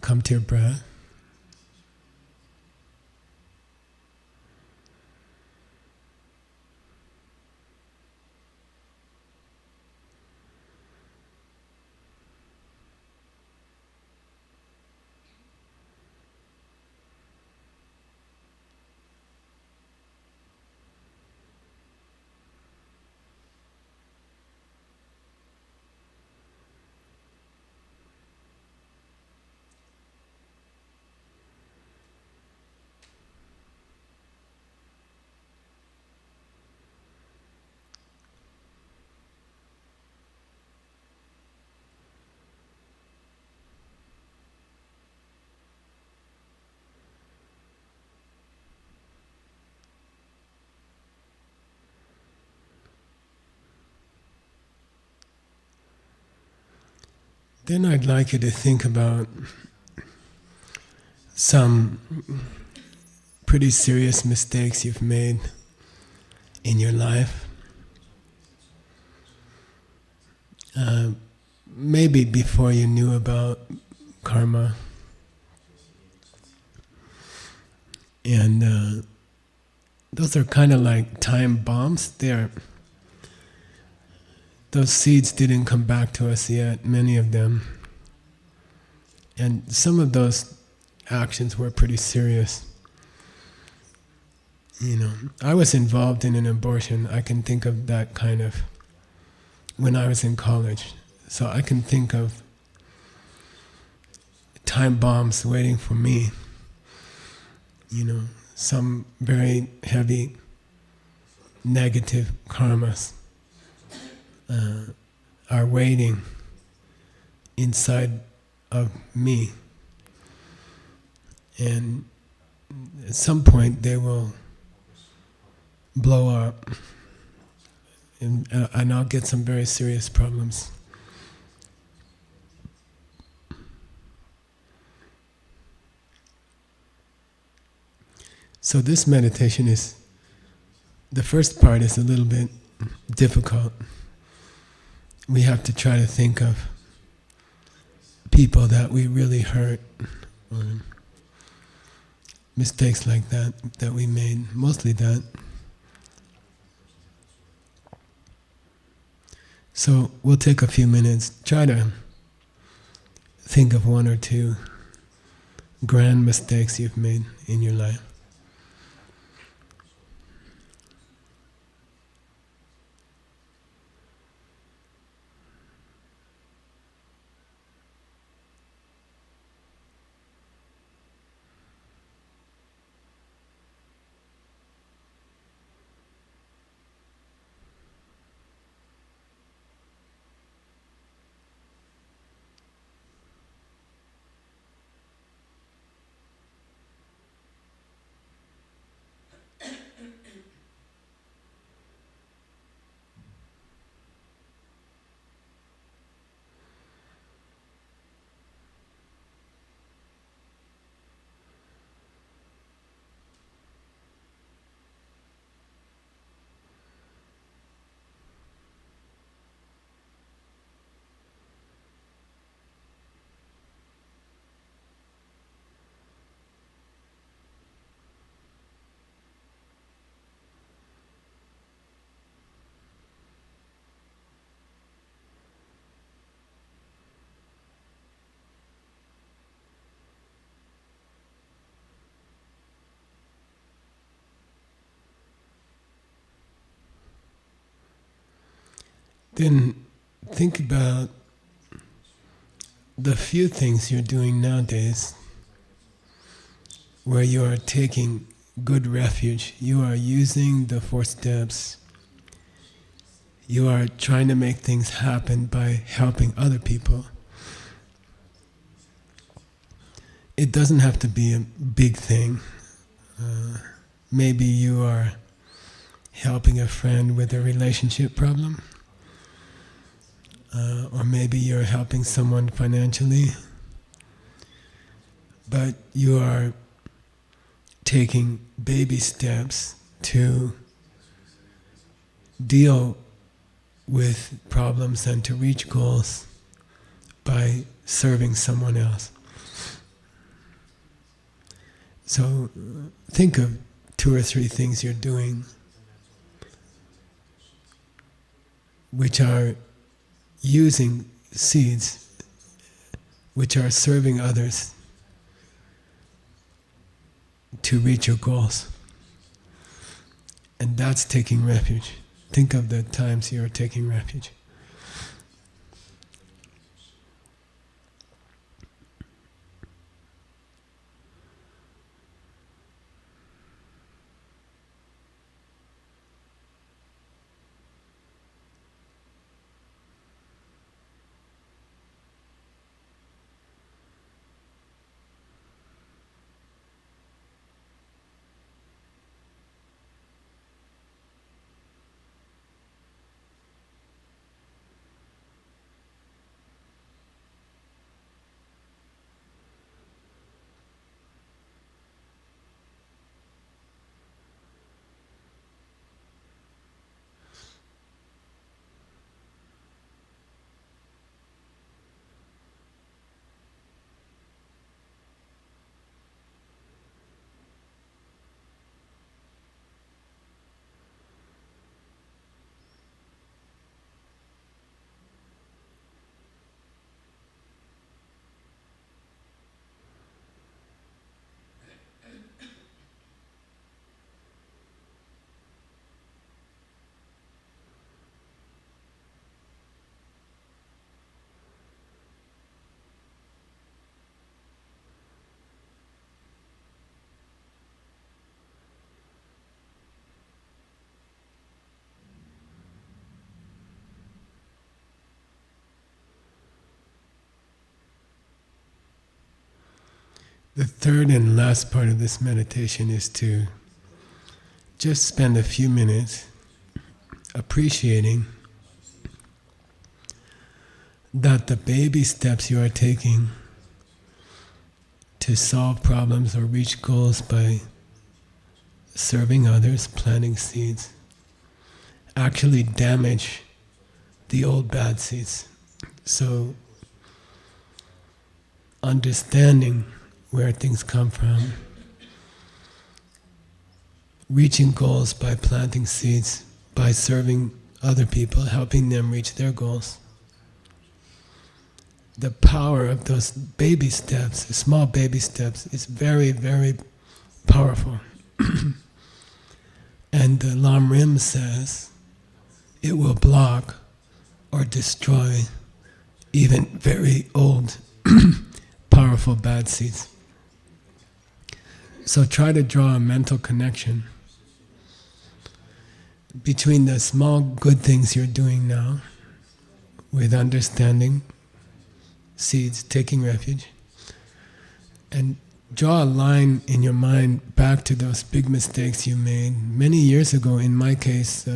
Come to your breath. Then I'd like you to think about some pretty serious mistakes you've made in your life. Maybe before you knew about karma. And those are kind of like time bombs. Those seeds didn't come back to us yet, many of them. And some of those actions were pretty serious. I was involved in an abortion. I can think of that kind of when I was in college. So I can think of time bombs waiting for me. Some very heavy negative karmas are waiting inside of me. And at some point they will blow up, and I'll get some very serious problems. So this meditation the first part is a little bit difficult. We have to try to think of people that we really hurt, or mistakes like that we made, mostly that. So we'll take a few minutes, try to think of 1 or 2 grand mistakes you've made in your life. then think about the few things you're doing nowadays where you are taking good refuge. You are using the 4 steps. You are trying to make things happen by helping other people. It doesn't have to be a big thing. Maybe you are helping a friend with a relationship problem, or maybe you're helping someone financially, but you are taking baby steps to deal with problems and to reach goals by serving someone else. So think of 2 or 3 things you're doing which are using seeds, which are serving others to reach your goals. And that's taking refuge. Think of the times you're taking refuge. The third and last part of this meditation is to just spend a few minutes appreciating that the baby steps you are taking to solve problems or reach goals by serving others, planting seeds, actually damage the old bad seeds. So understanding where things come from, reaching goals by planting seeds, by serving other people, helping them reach their goals. The power of those baby steps, small baby steps, is very, very powerful. And the Lam Rim says it will block or destroy even very old, powerful bad seeds. So try to draw a mental connection between the small good things you're doing now with understanding, seeds, taking refuge, and draw a line in your mind back to those big mistakes you made many years ago, in my case,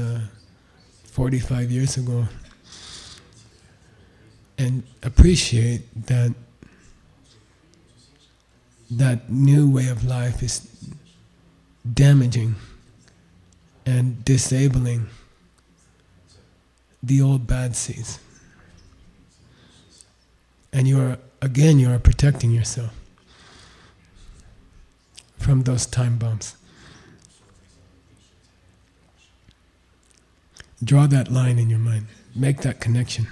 45 years ago, and appreciate that that new way of life is damaging and disabling the old bad seeds. And you are protecting yourself from those time bombs. Draw that line in your mind. Make that connection.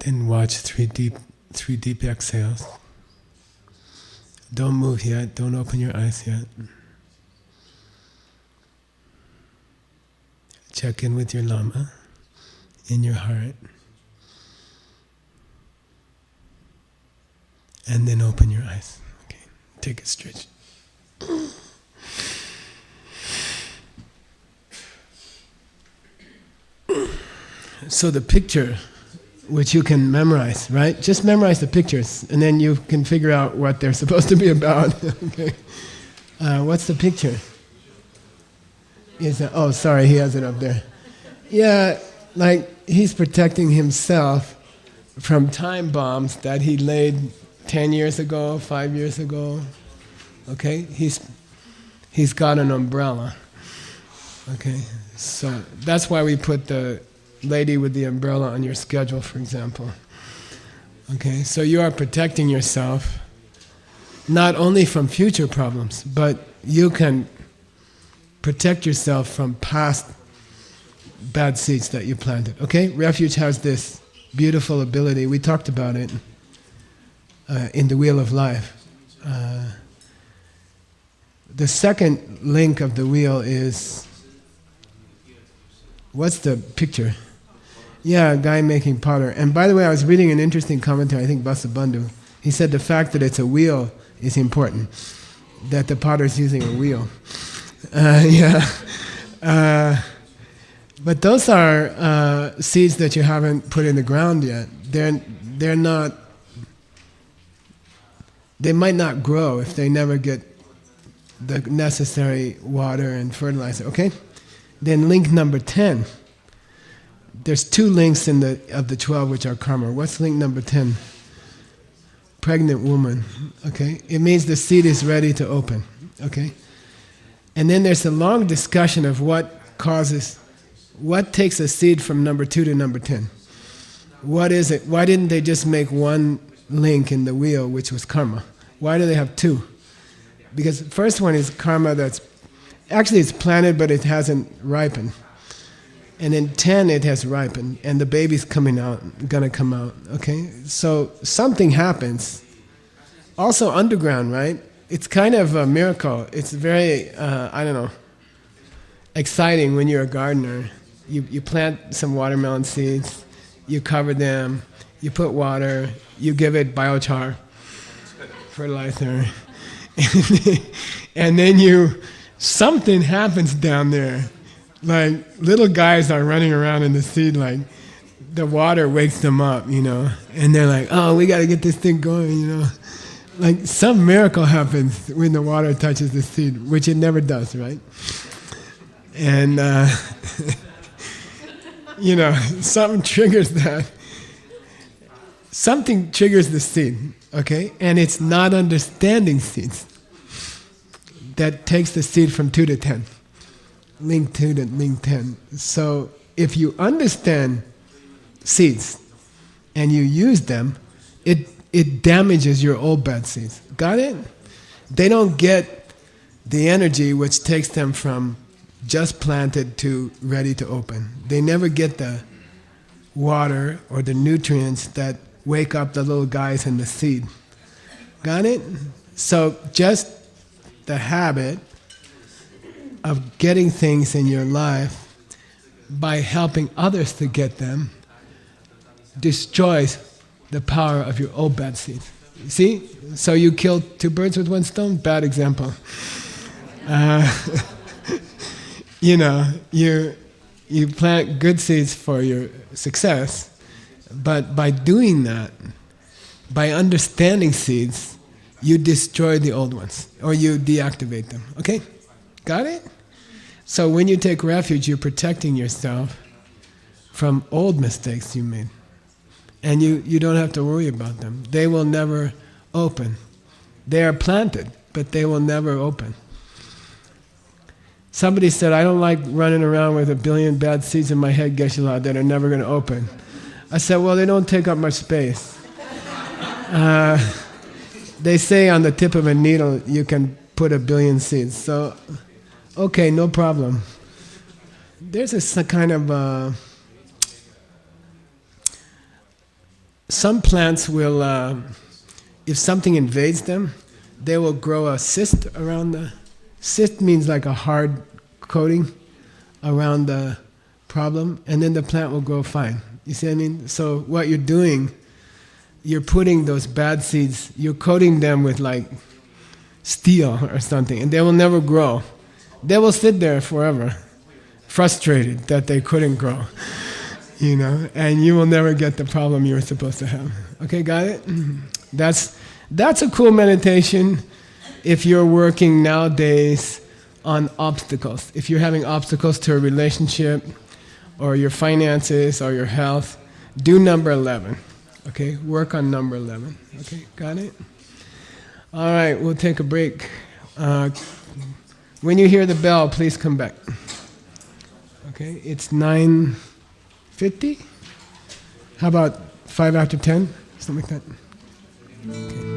Then watch three deep exhales. Don't move yet, don't open your eyes yet. Check in with your Lama in your heart. And then open your eyes. Okay, take a stretch. So the picture, which you can memorize, right? Just memorize the pictures, and then you can figure out what they're supposed to be about. Okay. What's the picture? Oh, sorry, he has it up there. Yeah, like he's protecting himself from time bombs that he laid 10 years ago, 5 years ago. Okay, he's got an umbrella. Okay, so that's why we put the lady with the umbrella on your schedule, for example. Okay, so you are protecting yourself not only from future problems, but you can protect yourself from past bad seeds that you planted. Okay, refuge has this beautiful ability. We talked about it in the Wheel of Life. The second link of the wheel is, what's the picture? Yeah, a guy making powder. And by the way, I was reading an interesting commentary, I think Vasubandhu. He said the fact that it's a wheel is important, that the potter is using a wheel. But those are seeds that you haven't put in the ground yet. They're not. They might not grow if they never get the necessary water and fertilizer. Okay. Then link number 10. There's 2 links of the 12 which are karma. What's link number 10? Pregnant woman. Okay. It means the seed is ready to open. Okay. And then there's a long discussion of what takes a seed from number 2 to number 10. What is it? Why didn't they just make one link in the wheel, which was karma? Why do they have 2? Because the first one is karma that's, actually it's planted but it hasn't ripened. And then 10 it has ripened and the baby's gonna come out, okay? So something happens. Also underground, right? It's kind of a miracle. It's very, exciting when you're a gardener. You plant some watermelon seeds, you cover them, you put water, you give it biochar, fertilizer, and then something happens down there. Like little guys are running around in the seed, like the water wakes them up, and they're like, oh, we got to get this thing going, Like some miracle happens when the water touches the seed, which it never does, right? And, something triggers that. Something triggers the seed, okay? And it's not understanding seeds that takes the seed from 2 to 10. Link 2 to link 10. So if you understand seeds and you use them, it damages your old bad seeds. Got it? They don't get the energy which takes them from just planted to ready to open. They never get the water or the nutrients that wake up the little guys in the seed. Got it? So just the habit of getting things in your life by helping others to get them destroys the power of your old bad seeds. See? So you killed 2 birds with 1 stone? Bad example. You plant good seeds for your success, but by doing that, by understanding seeds, you destroy the old ones, or you deactivate them. Okay? Got it? So when you take refuge, you're protecting yourself from old mistakes you made. And you don't have to worry about them. They will never open. They are planted, but they will never open. Somebody said, I don't like running around with 1 billion bad seeds in my head, Geshe-la, that are never going to open. I said, well, they don't take up much space. They say on the tip of a needle you can put 1 billion seeds. So, okay, no problem. There's a kind of some plants will, if something invades them, they will grow a cyst around the. Cyst means like a hard coating around the problem, and then the plant will grow fine. You see what I mean? So what you're doing, you're putting those bad seeds, you're coating them with like steel or something, and they will never grow. They will sit there forever, frustrated that they couldn't grow, you know, and you will never get the problem you were supposed to have. Okay, got it? That's a cool meditation if you're working nowadays on obstacles. If you're having obstacles to a relationship, or your finances, or your health, do number 11. Okay, work on number 11. Okay, got it? All right, we'll take a break. When you hear the bell, please come back. Okay, it's 9:50? How about 5 after 10? Something like that. Okay.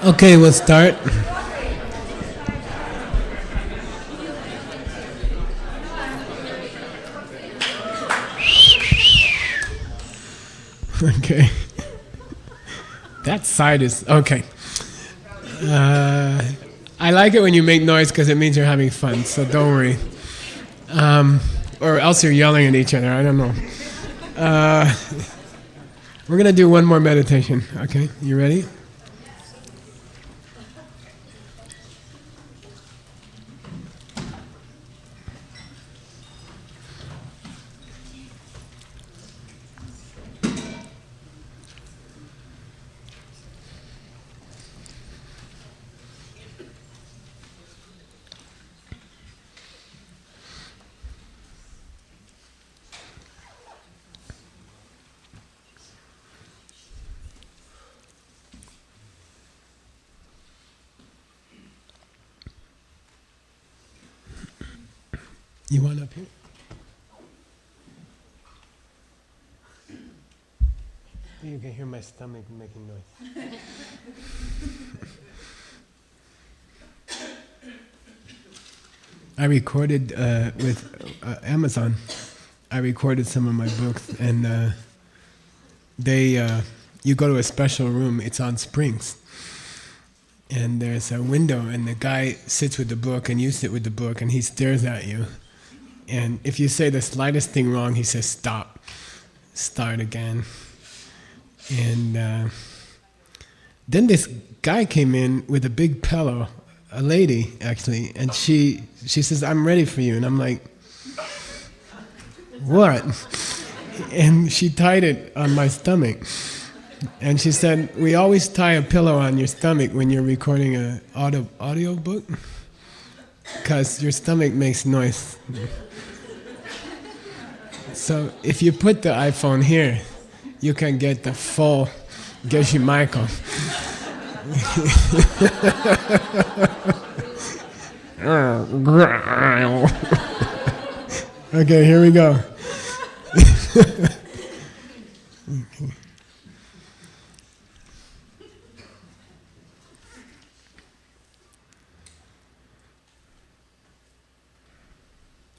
Okay, we'll start. Okay. That side is okay. I like it when you make noise because it means you're having fun, so don't worry. Or else you're yelling at each other, I don't know. We're going to do one more meditation, okay? You ready? You want up here? You can hear my stomach making noise. I recorded with Amazon. I recorded some of my books, and you go to a special room. It's on springs, and there's a window, and the guy sits with the book, and you sit with the book, and he stares at you. And if you say the slightest thing wrong, he says, "Stop, start again." And then this guy came in with a big pillow, a lady actually, and she says, "I'm ready for you." And I'm like, "What?" And she tied it on my stomach. And she said, "We always tie a pillow on your stomach when you're recording an audio book, because your stomach makes noise. So if you put the iPhone here, you can get the full Geshe Michael." Okay, here we go. Okay.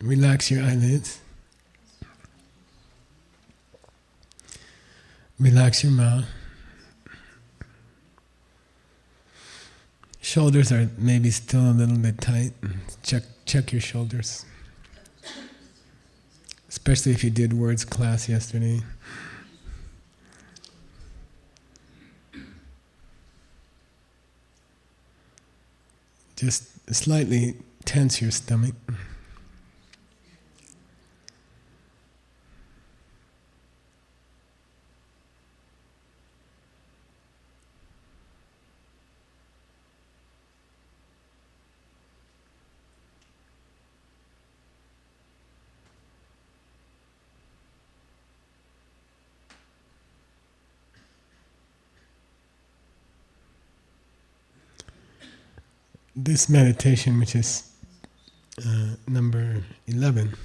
Relax your eyelids. Relax your mouth. Shoulders are maybe still a little bit tight. Check your shoulders. Especially if you did words class yesterday. Just slightly tense your stomach. This meditation, which is number 11,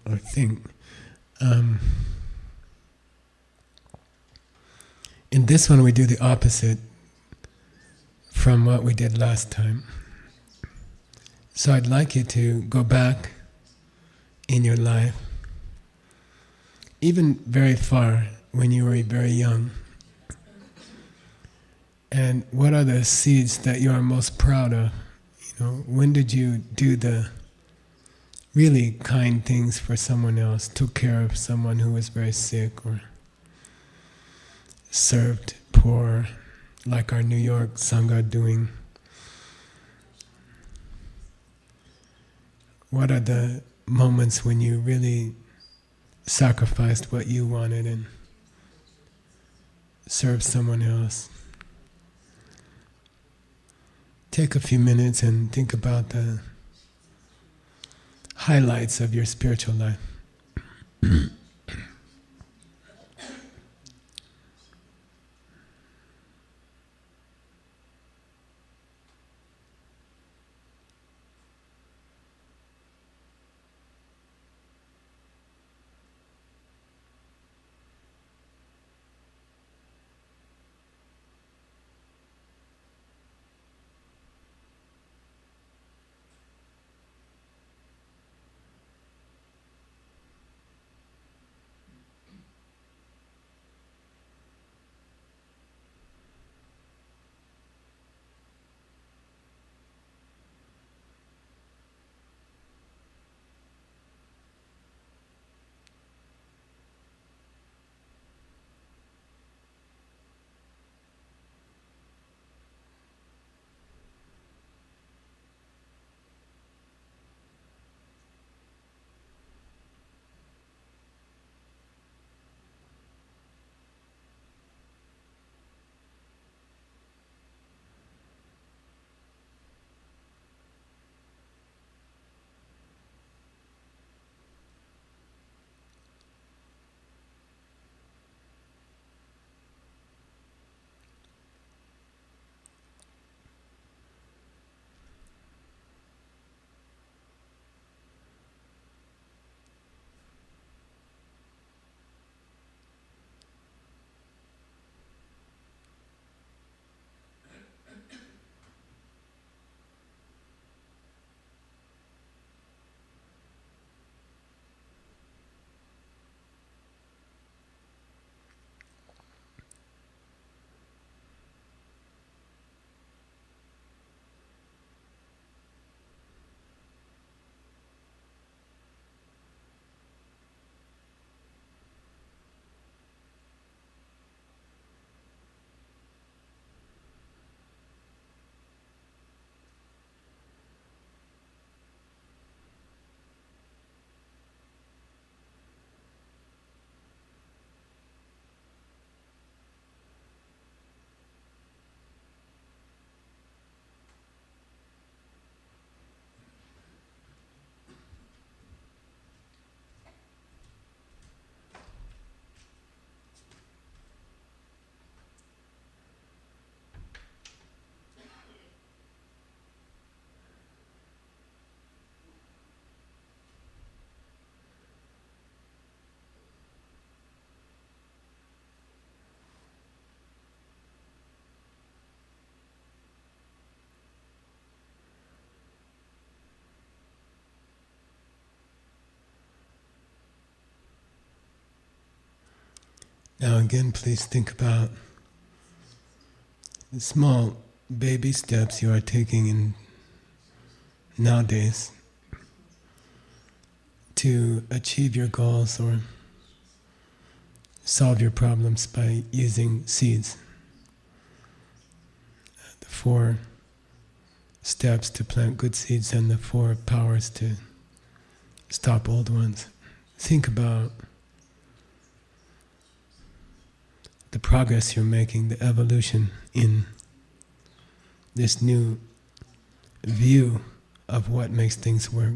I think, in this one we do the opposite from what we did last time. So I'd like you to go back in your life, even very far when you were very young. And what are the seeds that you are most proud of? You know, when did you do the really kind things for someone else, took care of someone who was very sick, or served poor, like our New York Sangha doing? What are the moments when you really sacrificed what you wanted and served someone else? Take a few minutes and think about the highlights of your spiritual life. Now again, please think about the small baby steps you are taking in nowadays to achieve your goals or solve your problems by using seeds. The 4 steps to plant good seeds and the 4 powers to stop old ones. Think about the progress you're making, the evolution in this new view of what makes things work.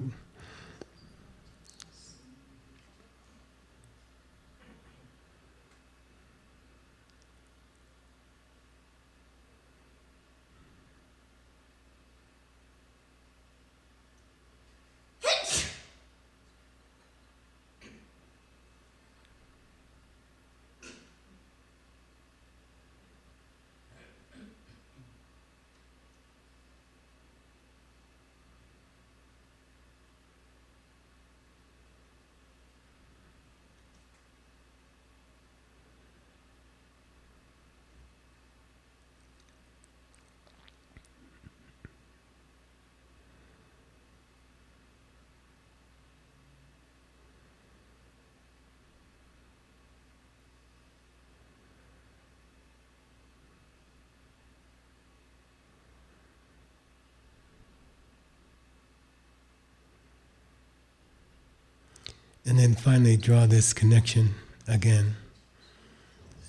And then finally draw this connection again.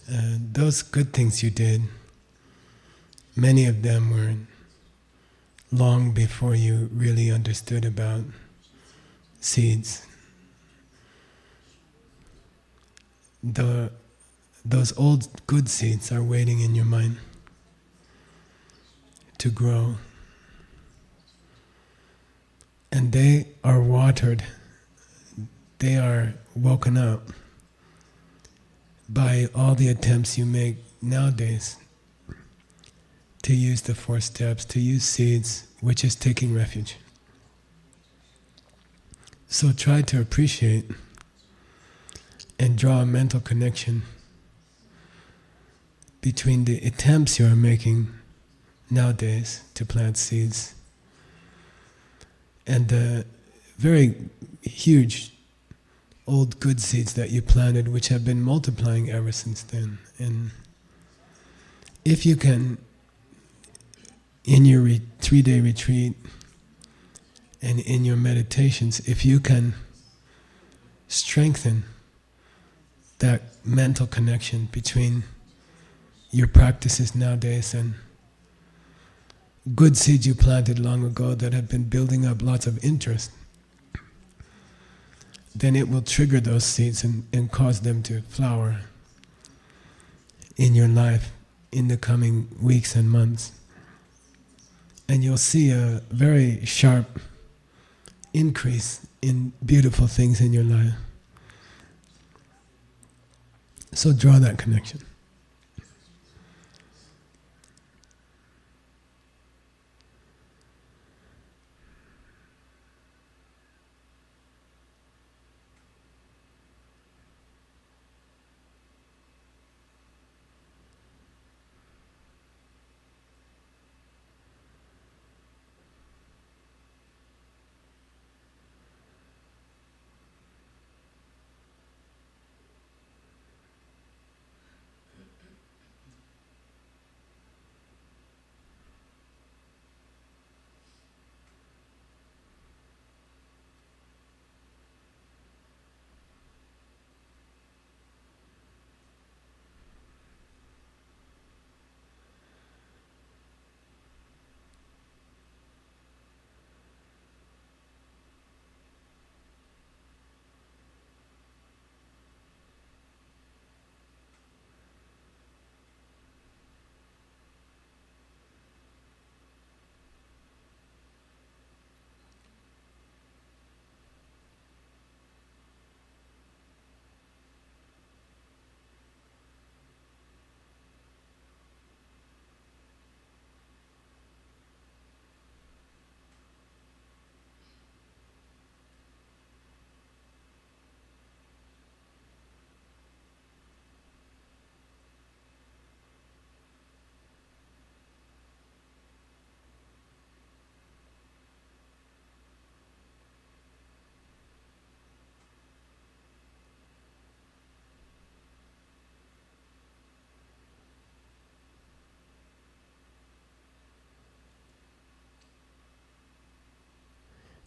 Those good things you did, many of them were long before you really understood about seeds. Those old good seeds are waiting in your mind to grow. And they are watered, they are woken up by all the attempts you make nowadays to use the 4 steps, to use seeds, which is taking refuge. So try to appreciate and draw a mental connection between the attempts you are making nowadays to plant seeds and the very huge old good seeds that you planted, which have been multiplying ever since then. And if you can, in your 3-day retreat and in your meditations, if you can strengthen that mental connection between your practices nowadays and good seeds you planted long ago that have been building up lots of interest, then it will trigger those seeds and cause them to flower in your life in the coming weeks and months. And you'll see a very sharp increase in beautiful things in your life. So draw that connection.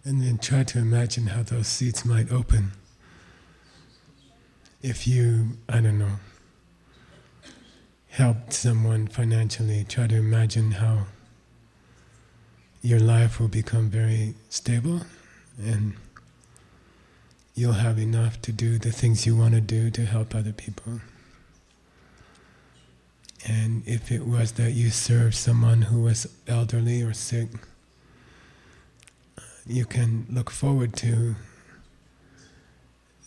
And then try to imagine how those seats might open. If you, I don't know, helped someone financially, try to imagine how your life will become very stable and you'll have enough to do the things you want to do to help other people. And if it was that you served someone who was elderly or sick, you can look forward to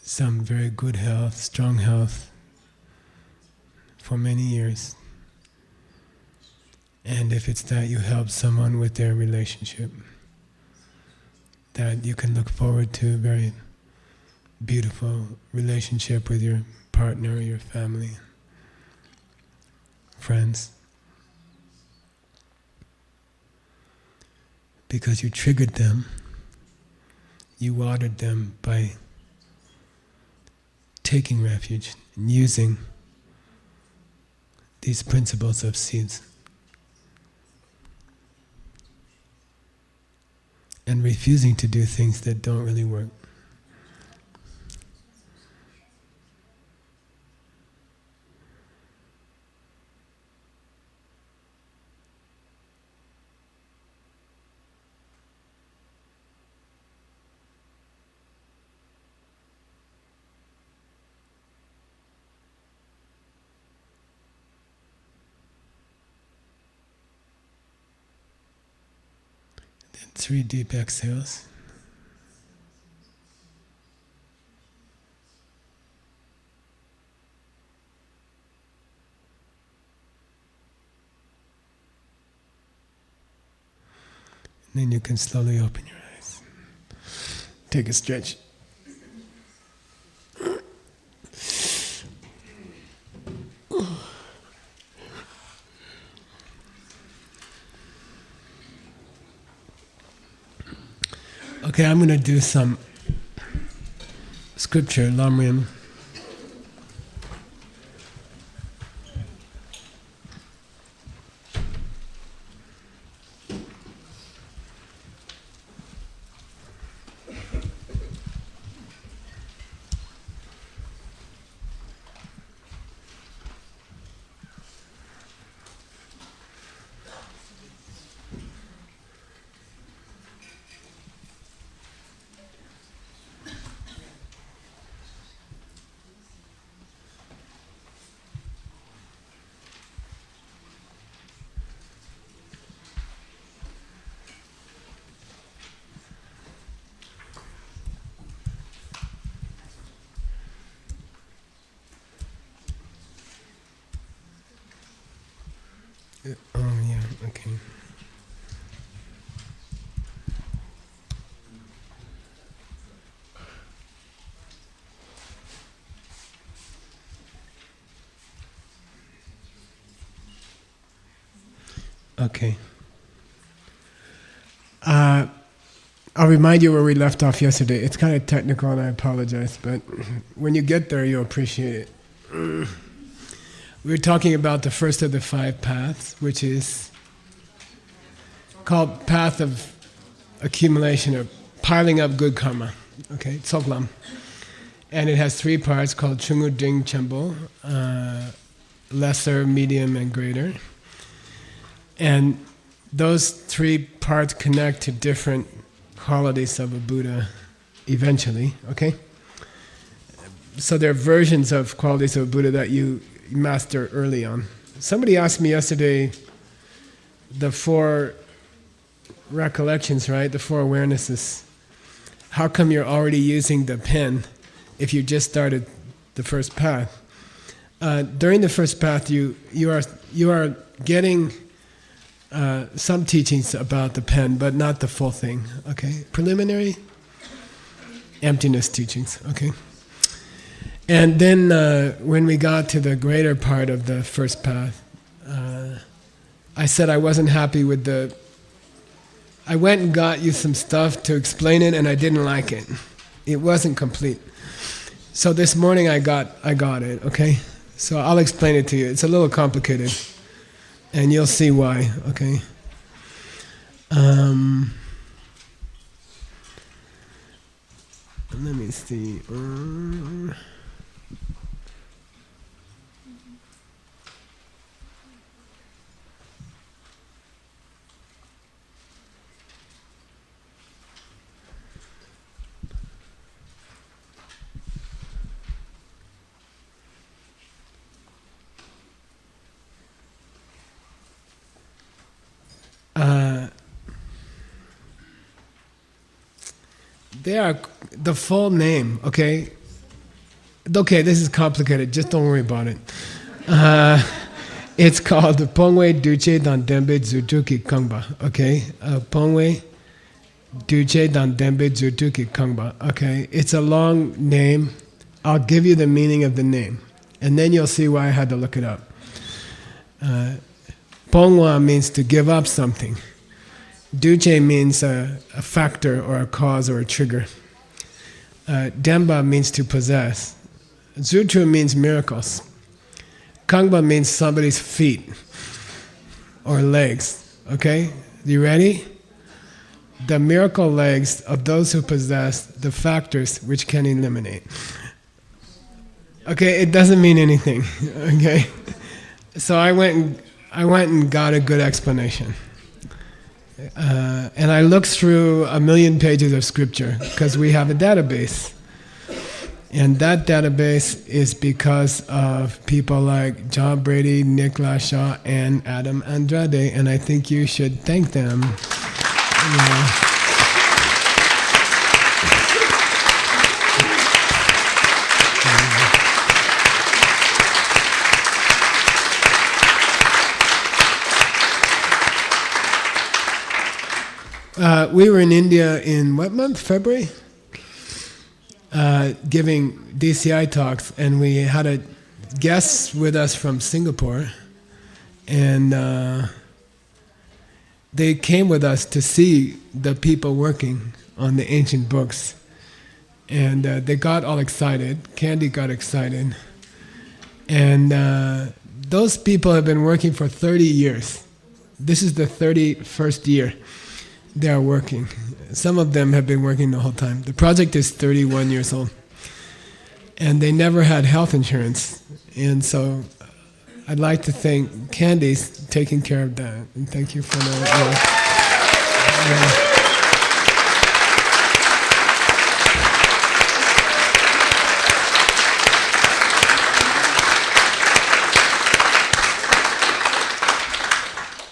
some very good health, strong health for many years. And if it's that you help someone with their relationship, that you can look forward to a very beautiful relationship with your partner, your family, friends. Because you triggered them, you watered them by taking refuge and using these principles of seeds. And refusing to do things that don't really work. Then 3 deep exhales. And then you can slowly open your eyes. Take a stretch. Okay, I'm going to do some scripture, Lamrim. Oh yeah, okay. Okay. I'll remind you where we left off yesterday. It's kind of technical and I apologize, but when you get there you'll appreciate it. We were talking about the first of the 5 paths, which is called path of accumulation or piling up good karma. Okay, Tsoklam. And it has 3 parts called Chungu Ding Chenpo, lesser, medium, and greater. And those 3 parts connect to different qualities of a Buddha eventually, okay? So there are versions of qualities of a Buddha that you master early on. Somebody asked me yesterday the 4 recollections, right? The 4 awarenesses. How come you're already using the pen if you just started the first path? During the first path, you are getting some teachings about the pen, but not the full thing. Okay, preliminary emptiness teachings. Okay. And then when we got to the greater part of the first path, I said I wasn't happy with the... I went and got you some stuff to explain it and I didn't like it. It wasn't complete. So this morning I got it, okay? So I'll explain it to you. It's a little complicated and you'll see why, okay? Let me see. They are the full name, okay? Okay, this is complicated, just don't worry about it. It's called Pongwe Duche Dan Dembe Zutuki Kangba, okay? Pongwe Duche Dan Dembe Zutuki Kangba, okay? It's a long name. I'll give you the meaning of the name, and then you'll see why I had to look it up. Pongwa means to give up something. Duche means a factor or a cause or a trigger. Demba means to possess. Zutru means miracles. Kangba means somebody's feet or legs. Okay? You ready? The miracle legs of those who possess the factors which can eliminate. Okay, it doesn't mean anything. Okay? So I went and got a good explanation. And I looked through 1,000,000 pages of scripture because we have a database. And that database is because of people like John Brady, Nicholas Shaw, and Adam Andrade, and I think you should thank them. We were in India in what month? February? Giving DCI talks, and we had a guest with us from Singapore, and they came with us to see the people working on the ancient books, and they got all excited. Candy got excited, and those people have been working for 30 years. This is the 31st year they are working. Some of them have been working the whole time. The project is 31 years old. And they never had health insurance. And so I'd like to thank Candy's taking care of that. And thank you for that.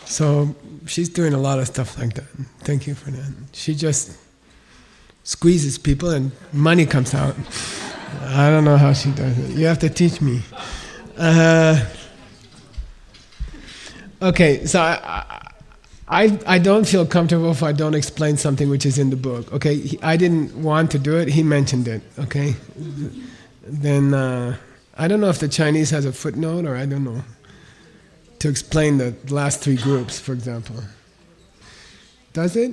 So she's doing a lot of stuff like that. Thank you for that. She just squeezes people and money comes out. I don't know how she does it. You have to teach me. Okay, so I don't feel comfortable if I don't explain something which is in the book. Okay, I didn't want to do it. He mentioned it. Okay, then I don't know if the Chinese has a footnote or I don't know. To explain the last three groups, for example. Does it?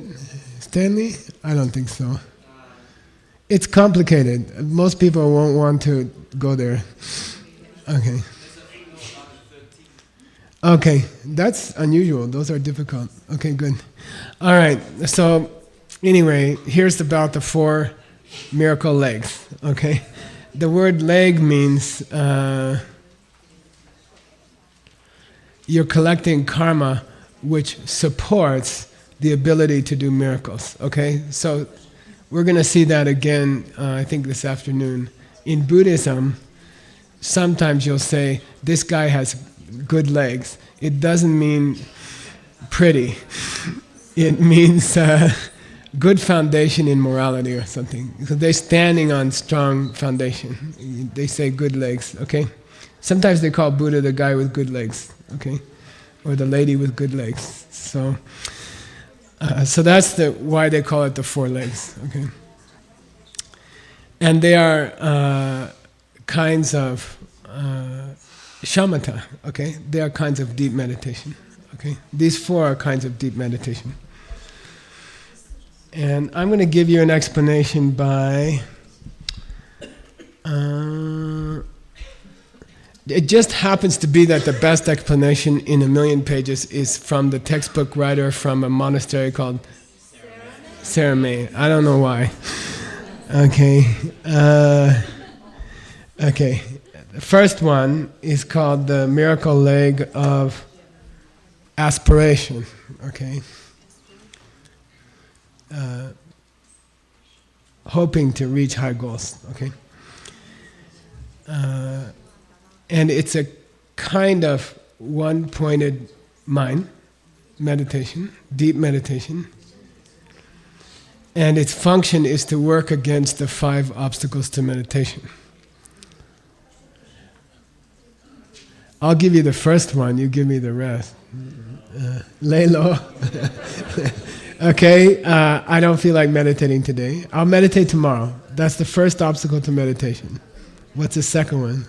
Stanley? I don't think so. It's complicated. Most people won't want to go there. Okay. Okay, that's unusual. Those are difficult. Okay, good. All right, so anyway, here's about the 4 miracle legs. Okay? The word leg means you're collecting karma which supports the ability to do miracles, okay? So we're going to see that again, I think this afternoon. In Buddhism, sometimes you'll say, this guy has good legs. It doesn't mean pretty. It means good foundation in morality or something. So they're standing on strong foundation. They say good legs, okay? Sometimes they call Buddha the guy with good legs, okay? Or the lady with good legs. So that's why they call it the 4 legs, okay? And they are kinds of shamatha, okay? They are kinds of deep meditation, okay? These 4 are kinds of deep meditation. And I'm going to give you an explanation by... it just happens to be that the best explanation in 1,000,000 pages is from the textbook writer from a monastery called Saramay. I don't know why. Okay. Okay. The first one is called the miracle leg of aspiration. Okay. Hoping to reach high goals. Okay. And it's a kind of one-pointed mind meditation, deep meditation. And its function is to work against the 5 obstacles to meditation. I'll give you the first one, you give me the rest. Lay low. Okay, I don't feel like meditating today. I'll meditate tomorrow. That's the first obstacle to meditation. What's the second one?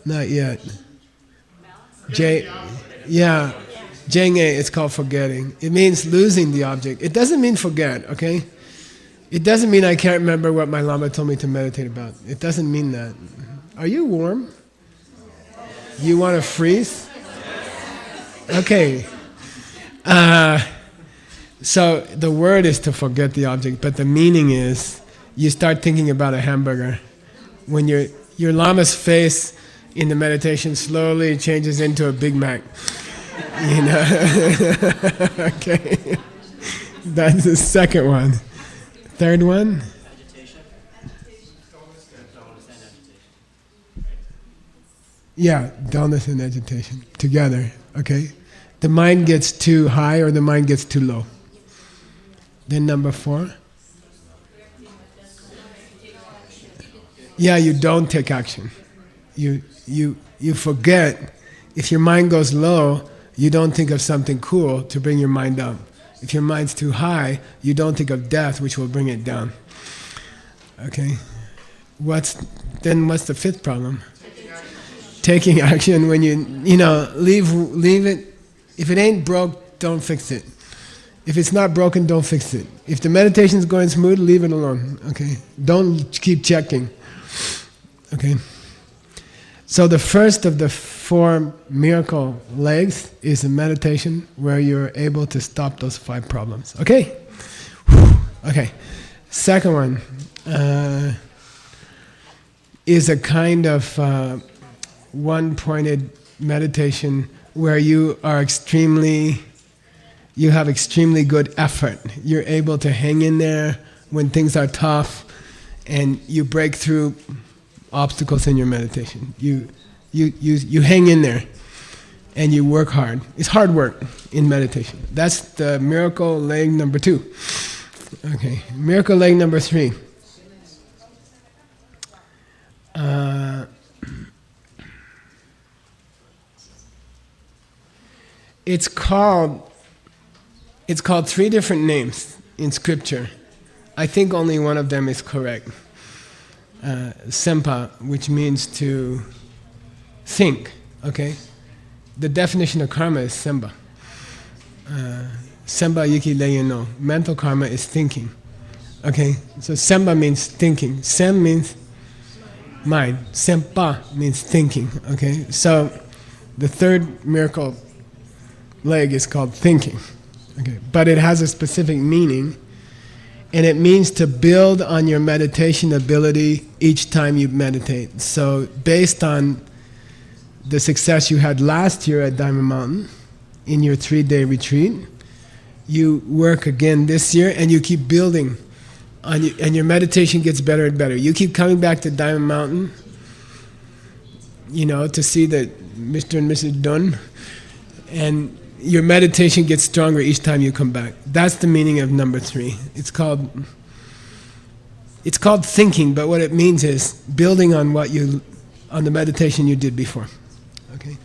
Not yet. Yeah. Jenge, it's called forgetting. It means losing the object. It doesn't mean forget, okay? It doesn't mean I can't remember what my Lama told me to meditate about. It doesn't mean that. Are you warm? You want to freeze? Okay. So the word is to forget the object, but the meaning is you start thinking about a hamburger. When your Lama's face in the meditation slowly changes into a Big Mac. You know? Okay. That's the second one. Third one? Yeah, dullness and agitation together. Okay? The mind gets too high or the mind gets too low. Then number 4? Yeah, you don't take action. You forget. If your mind goes low, you don't think of something cool to bring your mind up. If your mind's too high, you don't think of death, which will bring it down. Okay? What's the 5th problem? Taking action when leave it. If it ain't broke, don't fix it. If it's not broken, don't fix it. If the meditation's going smooth, leave it alone. Okay? Don't keep checking. Okay? So the first of the 4 miracle legs is a meditation where you're able to stop those 5 problems. Okay? Okay. Second one is a kind of one-pointed meditation where you have extremely good effort. You're able to hang in there when things are tough, and you break through obstacles in your meditation. You hang in there, and you work hard. It's hard work in meditation. That's the miracle leg number 2. Okay, miracle leg number 3. It's called 3 different names in Scripture. I think only one of them is correct. Sempa, which means to think, okay? The definition of karma is semba. Semba yiki leyeno. Mental karma is thinking. Okay? So semba means thinking. Sem means mind. Sempa means thinking. Okay? So the 3rd miracle leg is called thinking. Okay? But it has a specific meaning, and it means to build on your meditation ability each time you meditate. So based on the success you had last year at Diamond Mountain in your 3-day retreat, you work again this year and you keep building on and your meditation gets better and better. You keep coming back to Diamond Mountain, to see the Mr. and Mrs. Dunn, and your meditation gets stronger each time you come back. That's the meaning of number 3. It's called thinking, but what it means is building on on the meditation you did before. Okay?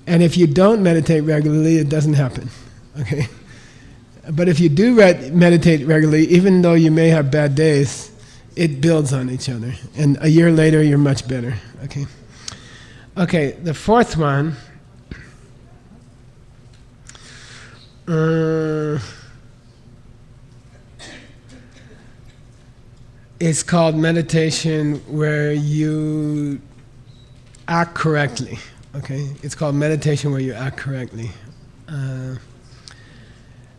And if you don't meditate regularly, it doesn't happen. Okay? But if you do meditate regularly, even though you may have bad days, it builds on each other. And a year later, you're much better. Okay? Okay, the 4th one it's called meditation where you act correctly. Okay, it's called meditation where you act correctly.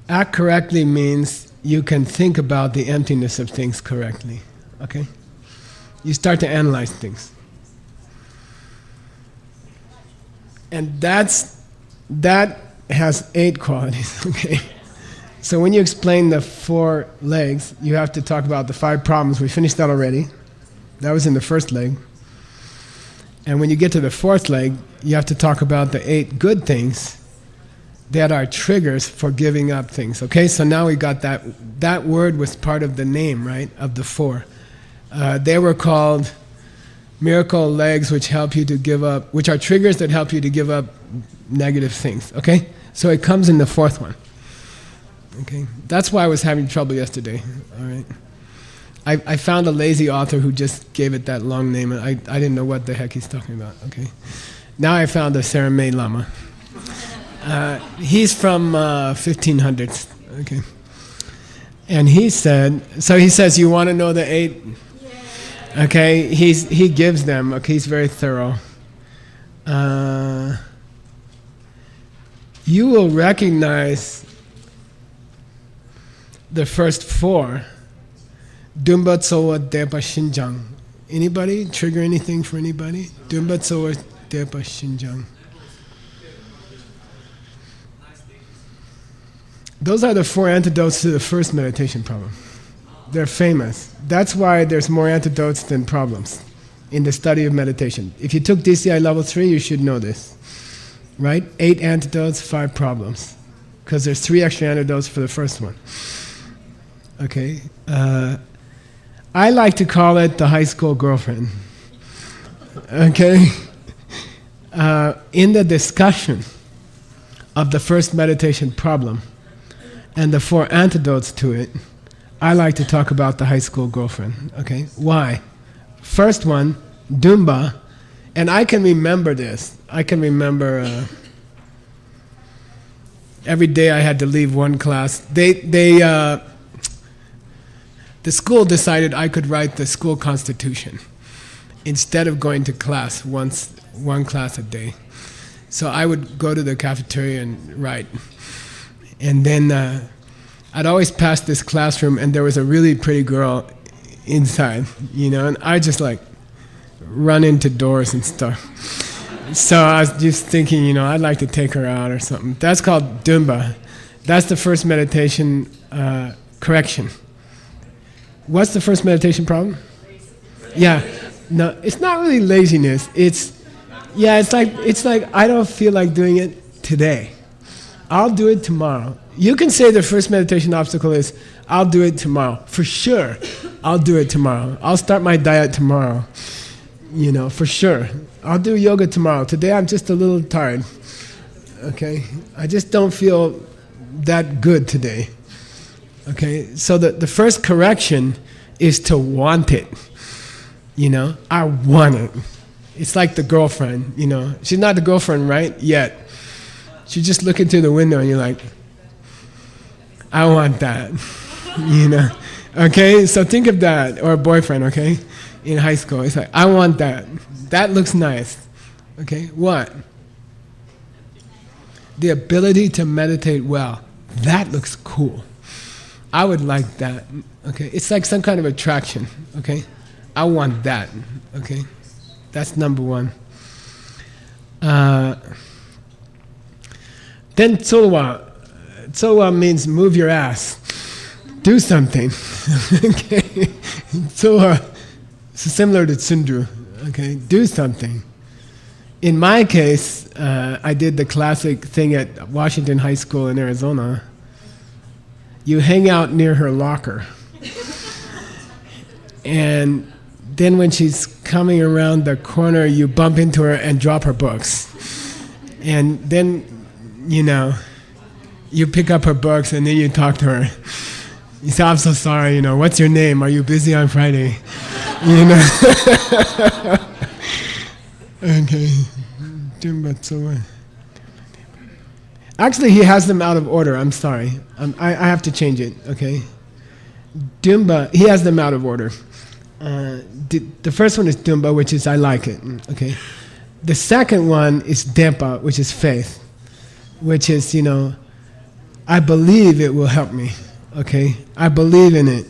Act correctly means you can think about the emptiness of things correctly. Okay? You start to analyze things. And that has 8 qualities, okay? So when you explain the 4 legs, you have to talk about the 5 problems. We finished that already. That was in the first leg. And when you get to the 4th leg, you have to talk about the 8 good things that are triggers for giving up things. Okay, so now we got that. That word was part of the name, right, of the 4. They were called miracle legs, which help you to give up, which are triggers that help you to give up negative things. Okay, so it comes in the 4th one. Okay, that's why I was having trouble yesterday. All right, I found a lazy author who just gave it that long name, and I didn't know what the heck he's talking about. Okay, now I found a Saramay Lama. He's from 1500s. Okay, and he said, so he says, you want to know the 8? Okay, he gives them. Okay, he's very thorough. You will recognize the first 4. Dumba Tsowa Depa Shinjang. Anybody? Trigger anything for anybody? Dumba Tsowa Depa Shinjang. Those are the 4 antidotes to the first meditation problem. They're famous. That's why there's more antidotes than problems in the study of meditation. If you took DCI level 3, you should know this. Right? 8 antidotes, 5 problems. Because there's 3 extra antidotes for the first one. Okay? I like to call it the high school girlfriend. Okay? In the discussion of the first meditation problem and the 4 antidotes to it, I like to talk about the high school girlfriend. Okay? Why? First one, Dumba, and I can remember this. I can remember every day I had to leave one class. The school decided I could write the school constitution instead of going to class one class a day. So I would go to the cafeteria and write. And then I'd always pass this classroom and there was a really pretty girl inside, and I just like run into doors and stuff. So I was just thinking, I'd like to take her out or something. That's called Dumba. That's the first meditation correction. What's the first meditation problem? Yeah, no, it's not really laziness. It's like I don't feel like doing it today. I'll do it tomorrow. You can say the first meditation obstacle is, I'll do it tomorrow. For sure, I'll do it tomorrow. I'll start my diet tomorrow. For sure. I'll do yoga tomorrow. Today I'm just a little tired. Okay? I just don't feel that good today. Okay? So the first correction is to want it. I want it. It's like the girlfriend, She's not the girlfriend, right? Yet. She just look into the window and you're like, I want that. Okay? So think of that. Or a boyfriend, okay? In high school. It's like, I want that. That looks nice. Okay? What? The ability to meditate well. That looks cool. I would like that. Okay? It's like some kind of attraction. Okay? I want that. Okay? That's number 1. Then tsowa. Tsowa means move your ass. Do something. Okay? Tsowa is similar to tsundru. Okay? Do something. In my case, I did the classic thing at Washington High School in Arizona. You hang out near her locker. And then when she's coming around the corner, you bump into her and drop her books. And then, you pick up her books and then you talk to her. You say, I'm so sorry, what's your name? Are you busy on Friday? Okay. Actually, he has them out of order. I'm sorry. I have to change it, okay? Dumba, he has them out of order. The first one is Dumba, which is I like it, okay? The second one is Dempa, which is faith, which is, I believe it will help me, Okay, I believe in it.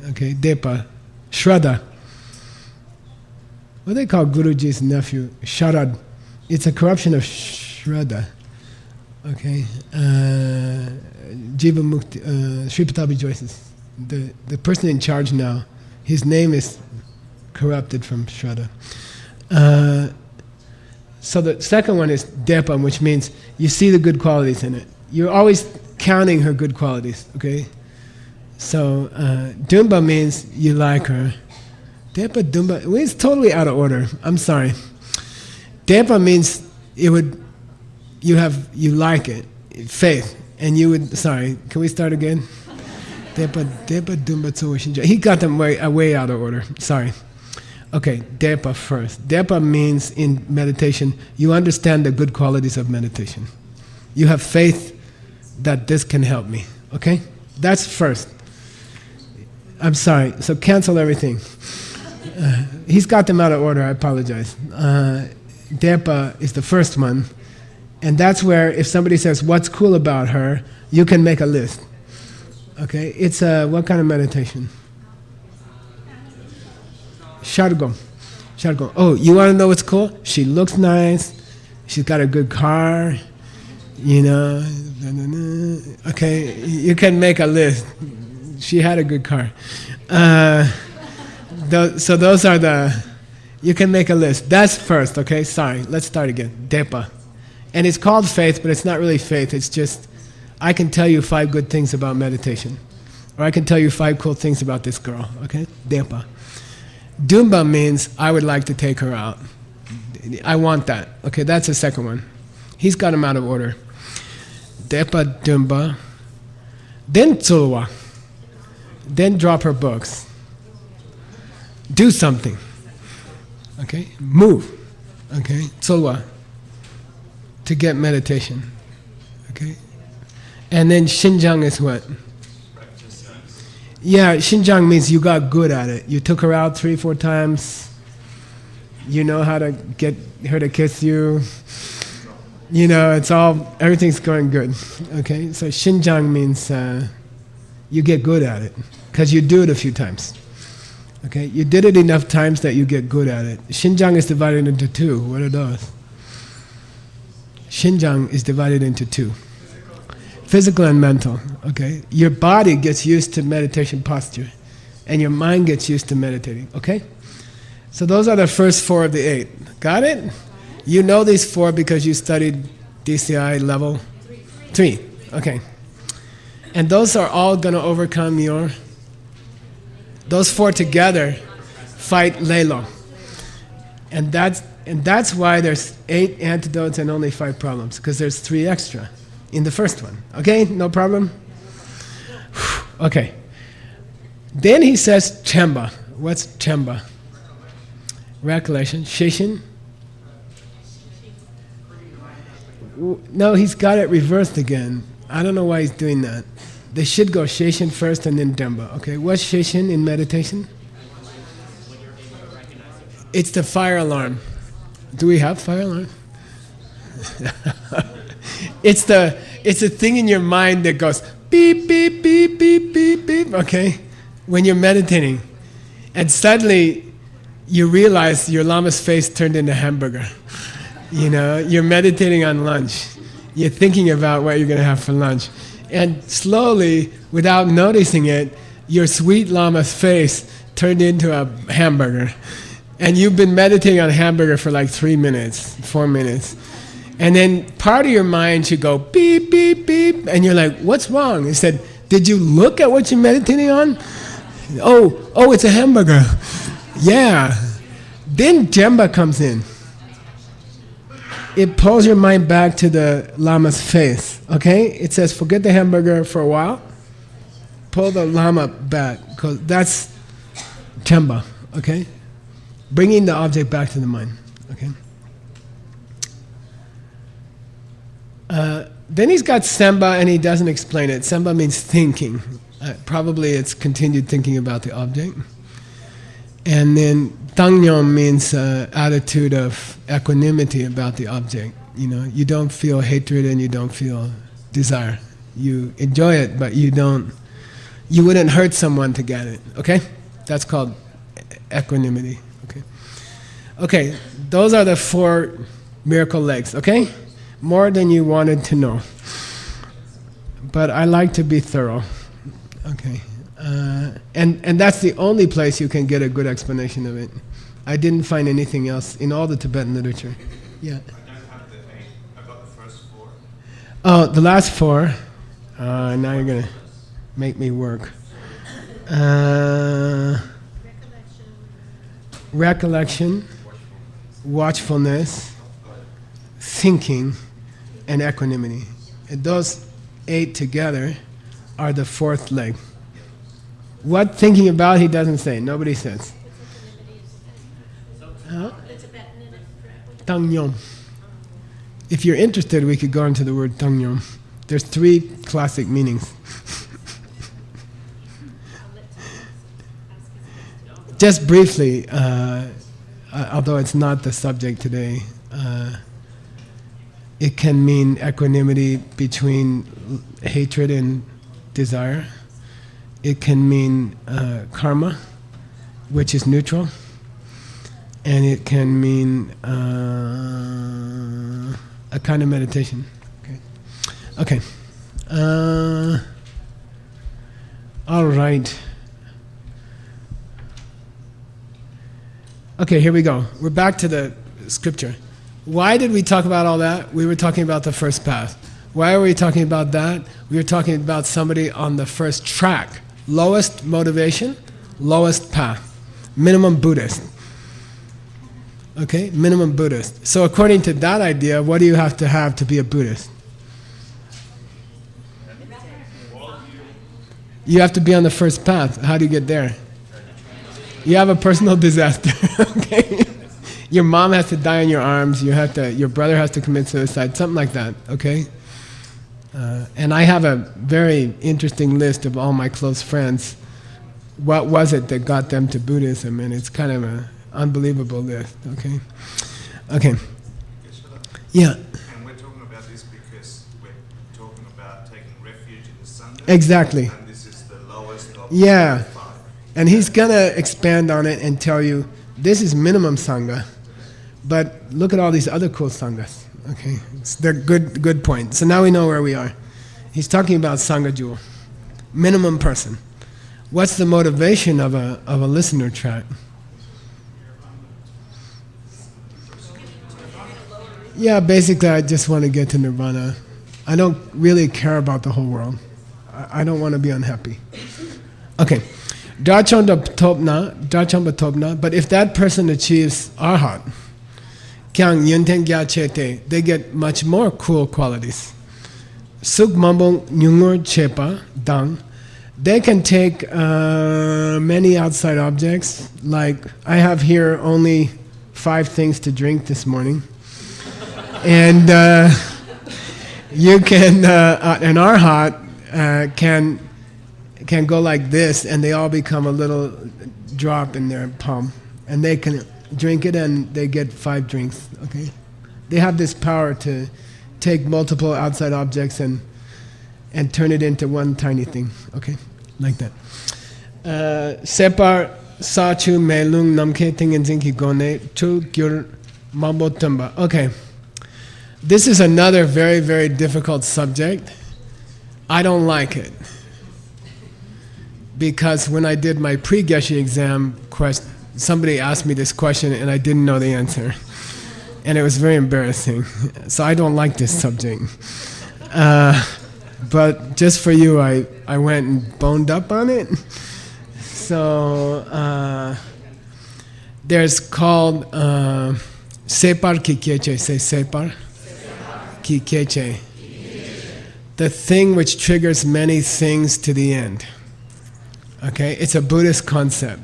Okay, Depa. Shraddha. What they call Guruji's nephew, Sharad. It's a corruption of Shraddha. Okay, Jiva Mukti, Sri Patabi Joyces. The person in charge now, his name is corrupted from Shraddha. So the second one is Depa, which means you see the good qualities in it. You're always counting her good qualities, okay? So Dumba means you like her. Depa, Dumba, well, it's totally out of order. I'm sorry. Depa means you like it, faith, and you would. Sorry, can we start again? Depa, Dumba, Tsuwa, Shinja. He got them way out of order. Sorry. Okay, Depa first. Depa means in meditation you understand the good qualities of meditation. You have faith that this can help me. Okay, that's first. I'm sorry. So cancel everything. He's got them out of order. I apologize. Depa is the first one. And that's where if somebody says, what's cool about her, you can make a list. Okay, it's what kind of meditation? Shargo. Oh, you want to know what's cool? She looks nice. She's got a good car. You know. Okay, you can make a list. She had a good car. So those are the... You can make a list. That's first, okay? Sorry, let's start again. Depa. And it's called faith, but it's not really faith. It's just, I can tell you 5 good things about meditation. Or I can tell you 5 cool things about this girl, okay? Depa. Dumba means, I would like to take her out. I want that. Okay, that's the second one. He's got them out of order. Depa, Dumba. Then Tsulwa. Then drop her books. Do something. Okay? Move. Okay? Tsulwa. To get meditation. Okay? And then Shinjang is what? Yeah, Shinjang means you got good at it. You took her out 3-4 times. You know how to get her to kiss you. You know, everything's going good. Okay? So Shinjang means you get good at it. Because you do it a few times. Okay? You did it enough times that you get good at it. Shinjang is divided into 2. What are those? Shinjang is divided into 2. Physical and mental, okay? Your body gets used to meditation posture, and your mind gets used to meditating, okay? So those are the first 4 of the 8. Got it? You know these 4 because you studied DCI level 3, okay. And those are all going to overcome those 4 together fight Lelo. And that's why there's 8 antidotes and only 5 problems, because there's 3 extra in the first one. Okay, no problem? Okay. Then he says Chemba. What's Chemba? Recollection. Shishin? No, he's got it reversed again. I don't know why he's doing that. They should go Shishin first and then Demba. Okay, what's Shishin in meditation? It's the fire alarm. Do we have fire alarm? It's a thing in your mind that goes beep, beep, beep, beep, beep, beep, okay? When you're meditating. And suddenly you realize your lama's face turned into hamburger. You know, you're meditating on lunch. You're thinking about what you're going to have for lunch. And slowly, without noticing it, your sweet lama's face turned into a hamburger. And you've been meditating on hamburger for like 3 minutes, 4 minutes. And then part of your mind should go beep, beep, beep. And you're like, what's wrong? It said, did you look at what you're meditating on? Oh, it's a hamburger. Yeah. Then Jemba comes in. It pulls your mind back to the lama's face. Okay? It says, forget the hamburger for a while. Pull the lama back. Because that's Jemba. Okay? Bringing the object back to the mind. Okay? Then he's got Semba and he doesn't explain it. Semba means thinking. Probably it's continued thinking about the object. And then Tangnyeom means attitude of equanimity about the object. You know, you don't feel hatred and you don't feel desire. You enjoy it, but you don't You wouldn't hurt someone to get it, okay? That's called equanimity, okay? Okay, those are the 4 miracle legs, okay? More than you wanted to know. But I like to be thorough, okay? And that's the only place you can get a good explanation of it. I didn't find anything else in all the Tibetan literature. Yeah. I don't have the 8. I got the first 4. Oh, the last 4. Now you're gonna make me work. Recollection, watchfulness, thinking, and equanimity. And those 8 together are the 4th leg. What thinking about, he doesn't say. Nobody says. Tangyom. If you're interested, we could go into the word tangyom. There's 3 classic meanings. Just briefly, although it's not the subject today, it can mean equanimity between hatred and desire. It can mean karma, which is neutral. And it can mean a kind of meditation. Okay. All right. Okay, here we go. We're back to the scripture. Why did we talk about all that? We were talking about the first path. Why are we talking about that? We were talking about somebody on the first track. Lowest motivation, lowest path. Minimum Buddhist. Okay, minimum Buddhist. So according to that idea, what do you have to be a Buddhist? You have to be on the first path. How do you get there? You have a personal disaster. Okay, your mom has to die in your arms. Your brother has to commit suicide. Something like that. Okay. And I have a very interesting list of all my close friends. What was it that got them to Buddhism? And it's kind of an unbelievable list. Okay. Okay. Yeah. And we're talking about this because we're talking about taking refuge in the Sangha. Exactly. And this is the lowest of Yeah. the 5. And he's gonna expand on it and tell you this is minimum Sangha, but look at all these other cool Sanghas. Okay, so they're good points. So now we know where we are. He's talking about Sangha jewel, minimum person. What's the motivation of a listener track? Yeah, basically I just want to get to nirvana. I don't really care about the whole world. I don't want to be unhappy. Okay. Dachanda Topna, but if that person achieves arhat, kyang yenten gya chete, they get much more cool qualities. Suk mambong nyungur chepa, dang, they can take many outside objects, like I have here only 5 things to drink this morning. And you can, an arhat can go like this, and they all become a little drop in their palm, and they can drink it, and they get 5 drinks. Okay, they have this power to take multiple outside objects and turn it into one tiny thing. Okay, like that. Separ sachu melung namke tingen zinki gone tu gyur mambotumba. Okay, this is another very, very difficult subject. I don't like it. Because when I did my pre-Geshe exam, somebody asked me this question and I didn't know the answer. And it was very embarrassing. So I don't like this subject. But just for you, I went and boned up on it. So there's called Separ Kikeche. Say Separ Kikeche. The thing which triggers many things to the end. Okay, it's a Buddhist concept.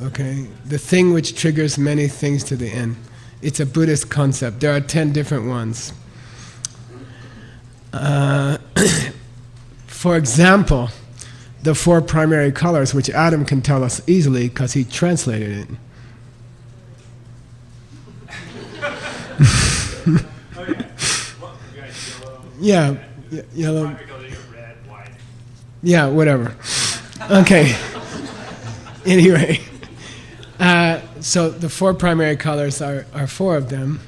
Okay, the thing which triggers many things to the end. It's a Buddhist concept. There are 10 different ones. For example, the 4 primary colors, which Adam can tell us easily because he translated it. Yeah, yellow. Red, white. Yeah, whatever. Okay. Anyway, so the 4 primary colors are 4 of them.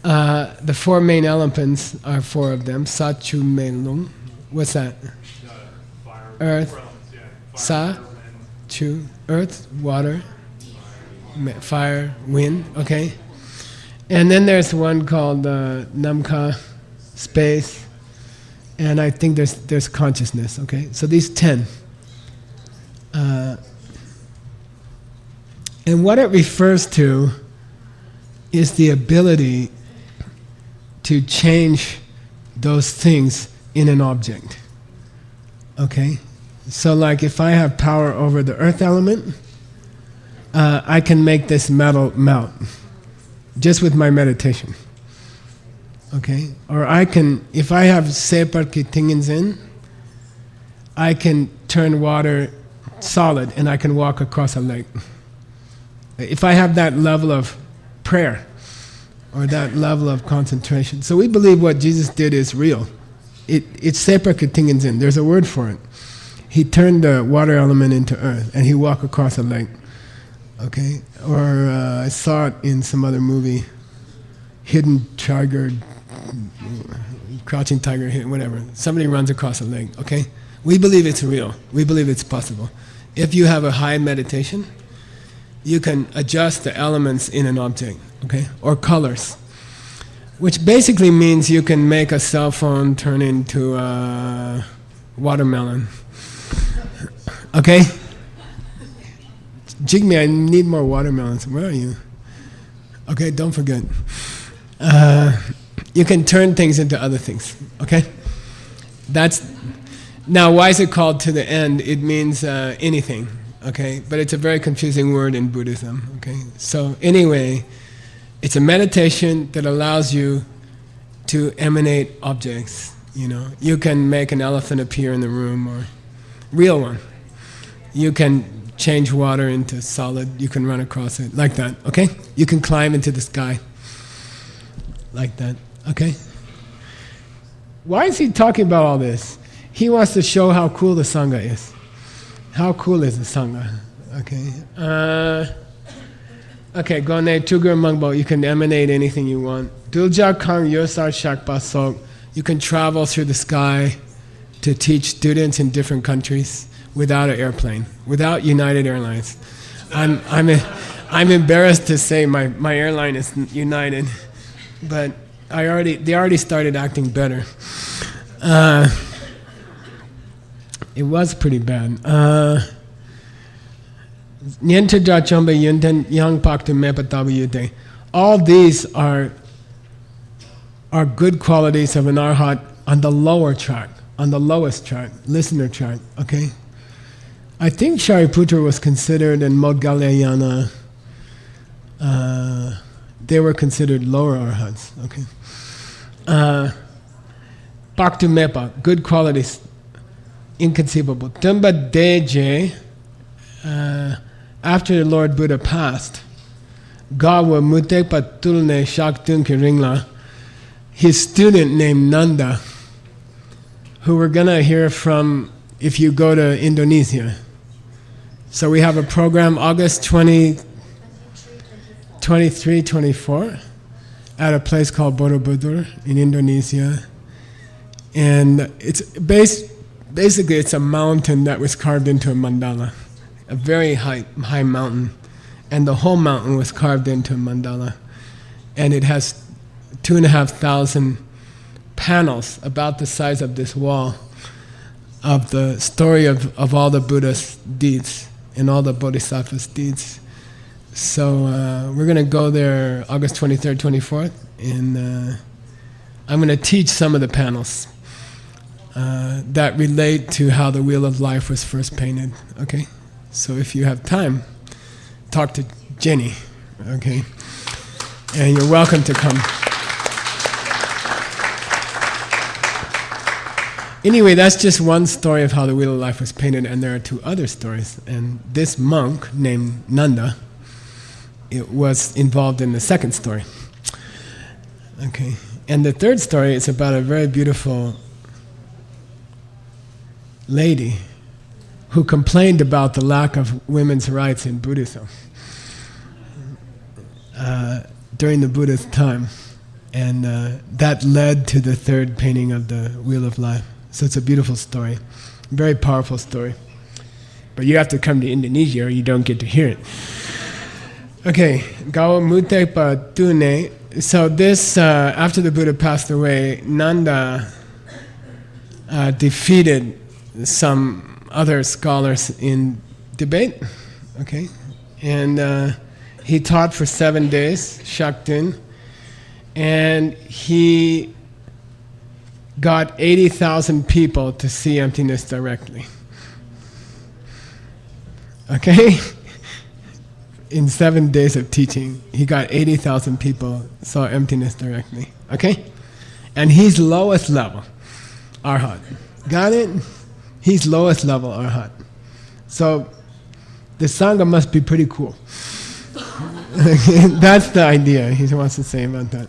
The 4 main elements are 4 of them. Sa, Chu, Me, Lung. What's that? Earth. Sa, Chu, earth, water, fire, wind. Okay. And then there's one called Namka, space. And I think there's consciousness. Okay. So these 10. And what it refers to is the ability to change those things in an object. Okay? So like if I have power over the earth element, I can make this metal melt just with my meditation. Okay? Or I can, if I have Separ Kitingen Zen, I can turn water solid and I can walk across a lake. If I have that level of prayer or that level of concentration. So we believe what Jesus did is real. It's Separ Kitingen Zen. There's a word for it. He turned the water element into earth and he walked across a lake. Okay? Or I saw it in some other movie, Hidden Tiger, Crouching Tiger, whatever. Somebody runs across a lake. Okay? We believe it's real. We believe it's possible. If you have a high meditation, you can adjust the elements in an object, okay? Or colors. Which basically means you can make a cell phone turn into a watermelon. Okay? Jigme, I need more watermelons. Where are you? Okay, don't forget. You can turn things into other things, okay? Now, why is it called to the end? It means anything, okay? But it's a very confusing word in Buddhism, okay? So anyway, it's a meditation that allows you to emanate objects, you know? You can make an elephant appear in the room, or real one. You can change water into solid, you can run across it, like that, okay? You can climb into the sky, like that, okay? Why is he talking about all this? He wants to show how cool the Sangha is. How cool is the Sangha? Okay. Okay, Gone Tugur Mangbo, you can emanate anything you want. Dulja Kang Yosar Shakpa Sok, you can travel through the sky to teach students in different countries without an airplane, without United Airlines. I'm embarrassed to say my airline is United, but they already started acting better. It was pretty bad. All these are good qualities of an arhat on the lower track, on the lowest track, listener track, okay? I think Shariputra was considered, and Modgalayana, they were considered lower arhats, okay? Bhakti Mepa, good qualities, inconceivable. Tumba Deje, after the Lord Buddha passed, Gawa Mutekpa Tulne Shaktun Kiringla, his student named Nanda, who we're going to hear from if you go to Indonesia. So we have a program August 23, 24 at a place called Borobudur in Indonesia. And it's basically it's a mountain that was carved into a mandala, a very high mountain. And the whole mountain was carved into a mandala. And it has 2,500 panels about the size of this wall of the story of all the Buddha's deeds and all the Bodhisattvas' deeds. So we're going to go there August 23rd, 24th, and I'm going to teach some of the panels that relate to how the Wheel of Life was first painted, okay? So if you have time, talk to Jenny, okay? And you're welcome to come. Anyway, that's just one story of how the Wheel of Life was painted, and there are 2 other stories. And this monk named Nanda, it was involved in the second story. Okay, and the third story is about a very beautiful lady who complained about the lack of women's rights in Buddhism during the Buddha's time. And that led to the third painting of the Wheel of Life. So it's a beautiful story, very powerful story. But you have to come to Indonesia or you don't get to hear it. Okay, Gawa Mutepa Tune. So this, after the Buddha passed away, Nanda defeated some other scholars in debate, okay? And he taught for 7 days, Shaktin, and he got 80,000 people to see emptiness directly. Okay? In 7 days of teaching, he got 80,000 people saw emptiness directly. Okay? And he's lowest level, Arhat. Got it? He's lowest level, Arhat. So, the Sangha must be pretty cool. That's the idea he wants to say about that.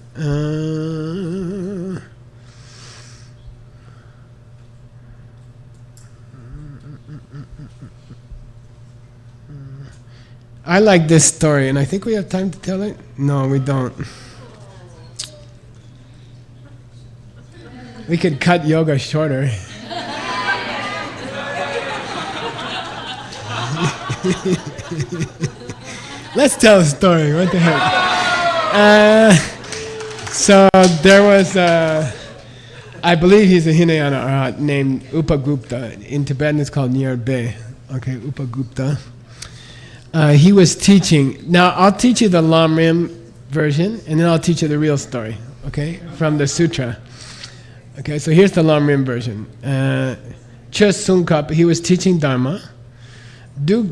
I like this story, and I think we have time to tell it? No, we don't. We could cut yoga shorter. Let's tell a story, what the heck? So there was, I believe he's a Hinayana Arhat named Upagupta. In Tibetan it's called Nyarbe. Okay, Upagupta. He was teaching. Now I'll teach you the Lamrim version, and then I'll teach you the real story, okay, from the sutra. Okay, so here's the Lamrim version. Che Sungkap, he was teaching Dharma. Du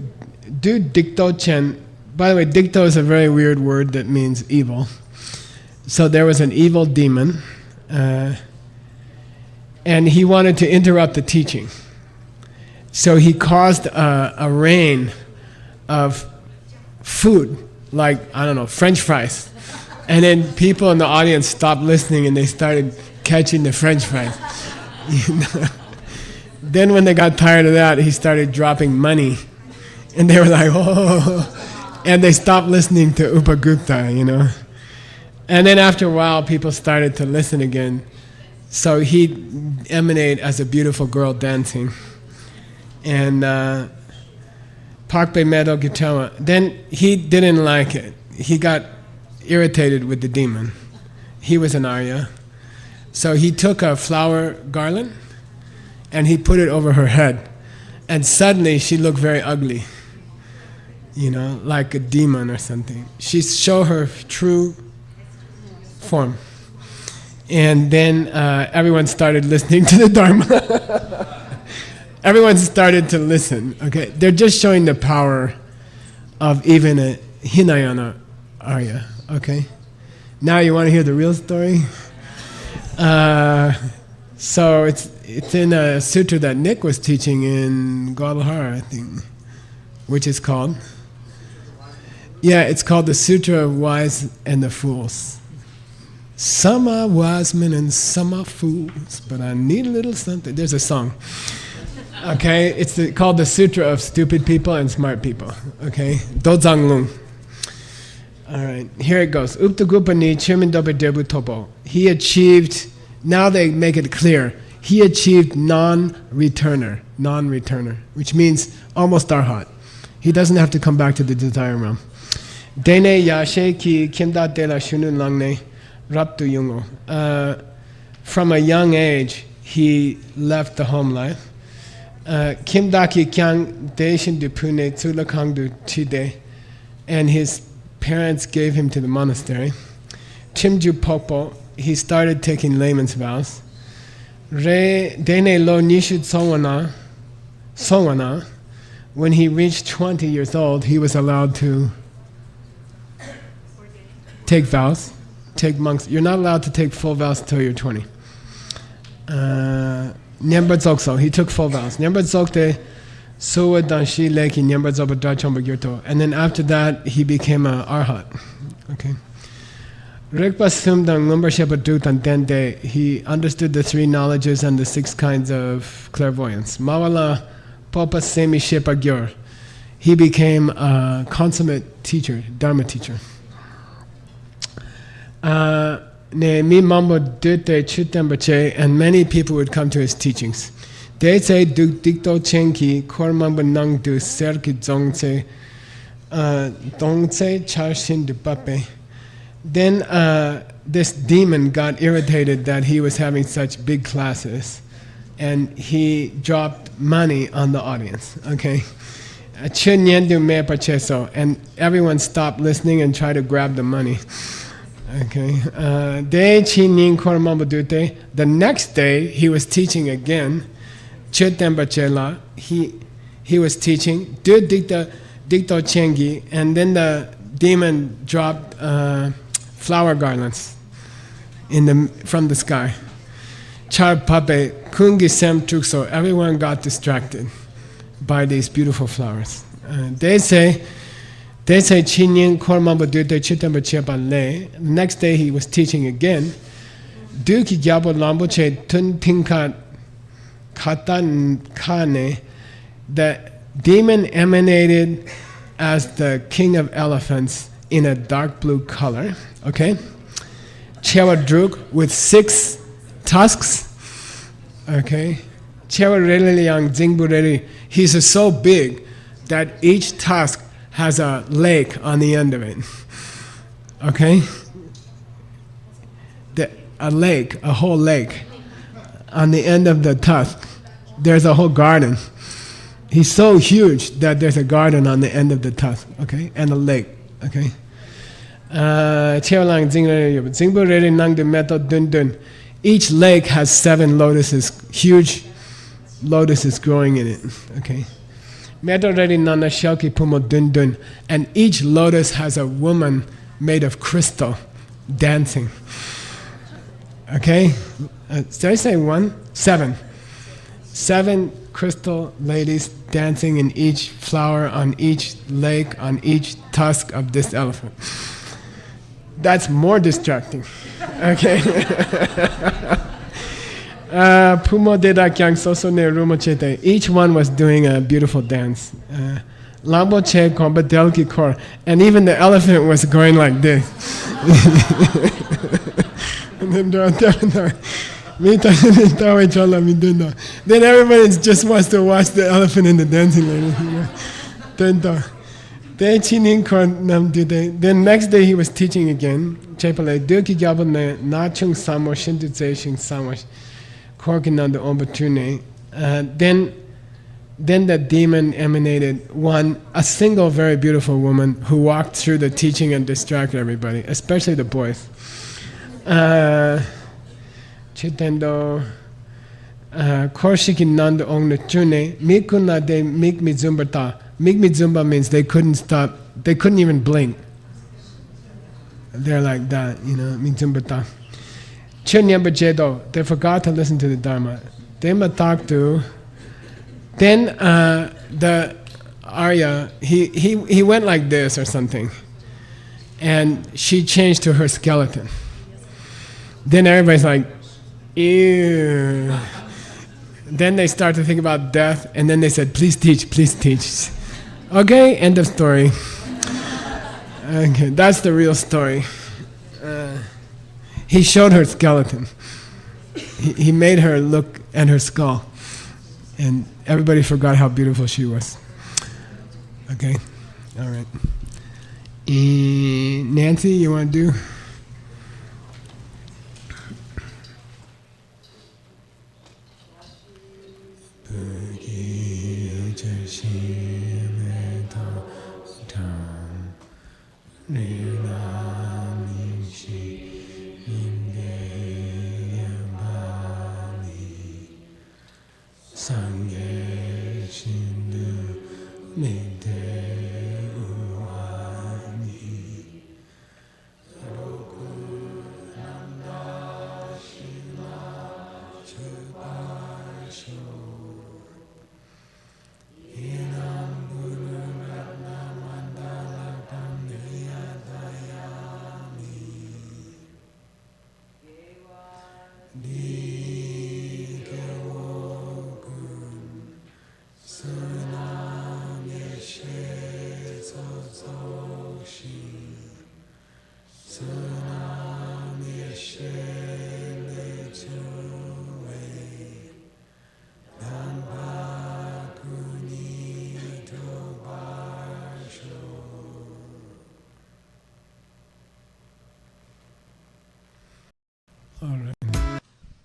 Dikto Chen. By the way, Dikto is a very weird word that means evil. So there was an evil demon, and he wanted to interrupt the teaching. So he caused a rain of food, like, I don't know, French fries. And then people in the audience stopped listening and they started catching the French fries. Then when they got tired of that, he started dropping money. And they were like, oh. And they stopped listening to Upagupta, you know. And then after a while, people started to listen again. So he emanated as a beautiful girl dancing. And Pakpe Medo Gitawa. Then he didn't like it. He got irritated with the demon. He was an Arya. So he took a flower garland and he put it over her head. And suddenly she looked very ugly. You know, like a demon or something. She showed her true form. And then everyone started listening to the Dharma. Everyone started to listen. Okay, they're just showing the power of even a Hinayana Arya. Okay, now you want to hear the real story? So it's in a sutra that Nick was teaching in Guadalajara, I think, which is called. Yeah, it's called the Sutra of Wise and the Fools. Some are wise men and some are fools, but I need a little something. There's a song. Okay, it's called the Sutra of Stupid People and Smart People. Okay, Dozang Lung. All right, here it goes. Uptagupa ni Chirmindopa Debu Topo. He achieved, now they make it clear, he achieved non-returner, which means almost arhat. He doesn't have to come back to the desire realm. Dene yashe ki kimda de la shunun langne raptu yungo. From a young age, he left the home life. Kimdaki kyang deshin du pune tsulakang du chide, and his parents gave him to the monastery. Chimju popo, he started taking layman's vows. Re dene lo nishud songwana. When he reached 20 years old, he was allowed to take vows, take monks. You're not allowed to take full vows until you're 20. Nyambadzokso, he took full vows. Nyambadzokte suwa danshi leki nyambadzobadachambagirto. And then after that, he became an arhat. Okay. Rekpa sumdang numbershepadutan dende, he understood the 3 knowledges and the 6 kinds of clairvoyance. Mawala Popa Semi Shepa Gyor. He became a consummate teacher, Dharma teacher. Ne mi mambo dute chutembache, and many people would come to his teachings. They say du dikto chenki kor mambo nang du serki zongse dongse charshin du pape. Then this demon got irritated that he was having such big classes, and he dropped money on the audience. Okay, and everyone stopped listening and tried to grab the money. Okay, the next day he was teaching again. He was teaching dikto chengi, and then the demon dropped flower garlands from the sky. Char pape kungi sem trukso. Everyone got distracted by these beautiful flowers. They say chinyin kormambo dute chitemba chepa le. The next day he was teaching again. Duki gyabo lambo che tun tinkat katan kane. The demon emanated as the king of elephants in a dark blue color. Okay, Chewa Druk with 6 tusks. Okay, Chewa Reliliang Zingbureri. He's so big that each tusk has a lake on the end of it. Okay, a whole lake on the end of the tusk. There's a whole garden. He's so huge that there's a garden on the end of the tusk. Okay, and a lake. Okay. Each lake has 7 lotuses, huge lotuses growing in it. Okay. And each lotus has a woman made of crystal dancing. Okay? Did I say 1? 7. 7 crystal ladies dancing in each flower, on each lake, on each tusk of this elephant. That's more distracting. Okay. Each one was doing a beautiful dance. And even the elephant was going like this. Then everybody just wants to watch the elephant and the dancing lady. Then next day he was teaching again. Then the demon emanated a single very beautiful woman who walked through the teaching and distracted everybody, especially the boys. Chitendo Korshiki Nanda Ong Chune Mikuna de Mikmizumbata. Mikmizumba means they couldn't stop, they couldn't even blink. They're like that, Mizumbata. Chunyambajedo, they forgot to listen to the Dharma. They mataktu. Then the Arya, he went like this or something. And she changed to her skeleton. Then everybody's like, ew. Then they start to think about death, and then they said, please teach, please teach. Okay, end of story. Okay, that's the real story. He showed her skeleton. He made her look at her skull, and everybody forgot how beautiful she was. Okay, all right. Nancy, you want to do? So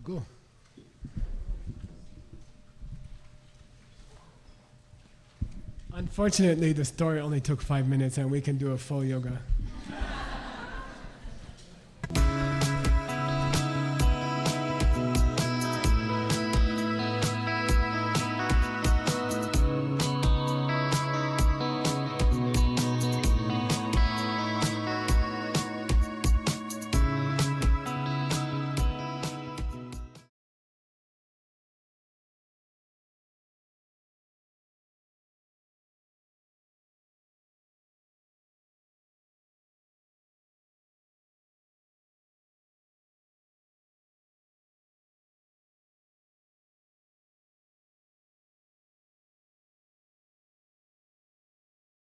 Go. Unfortunately, the story only took 5 minutes, and we can do a full yoga.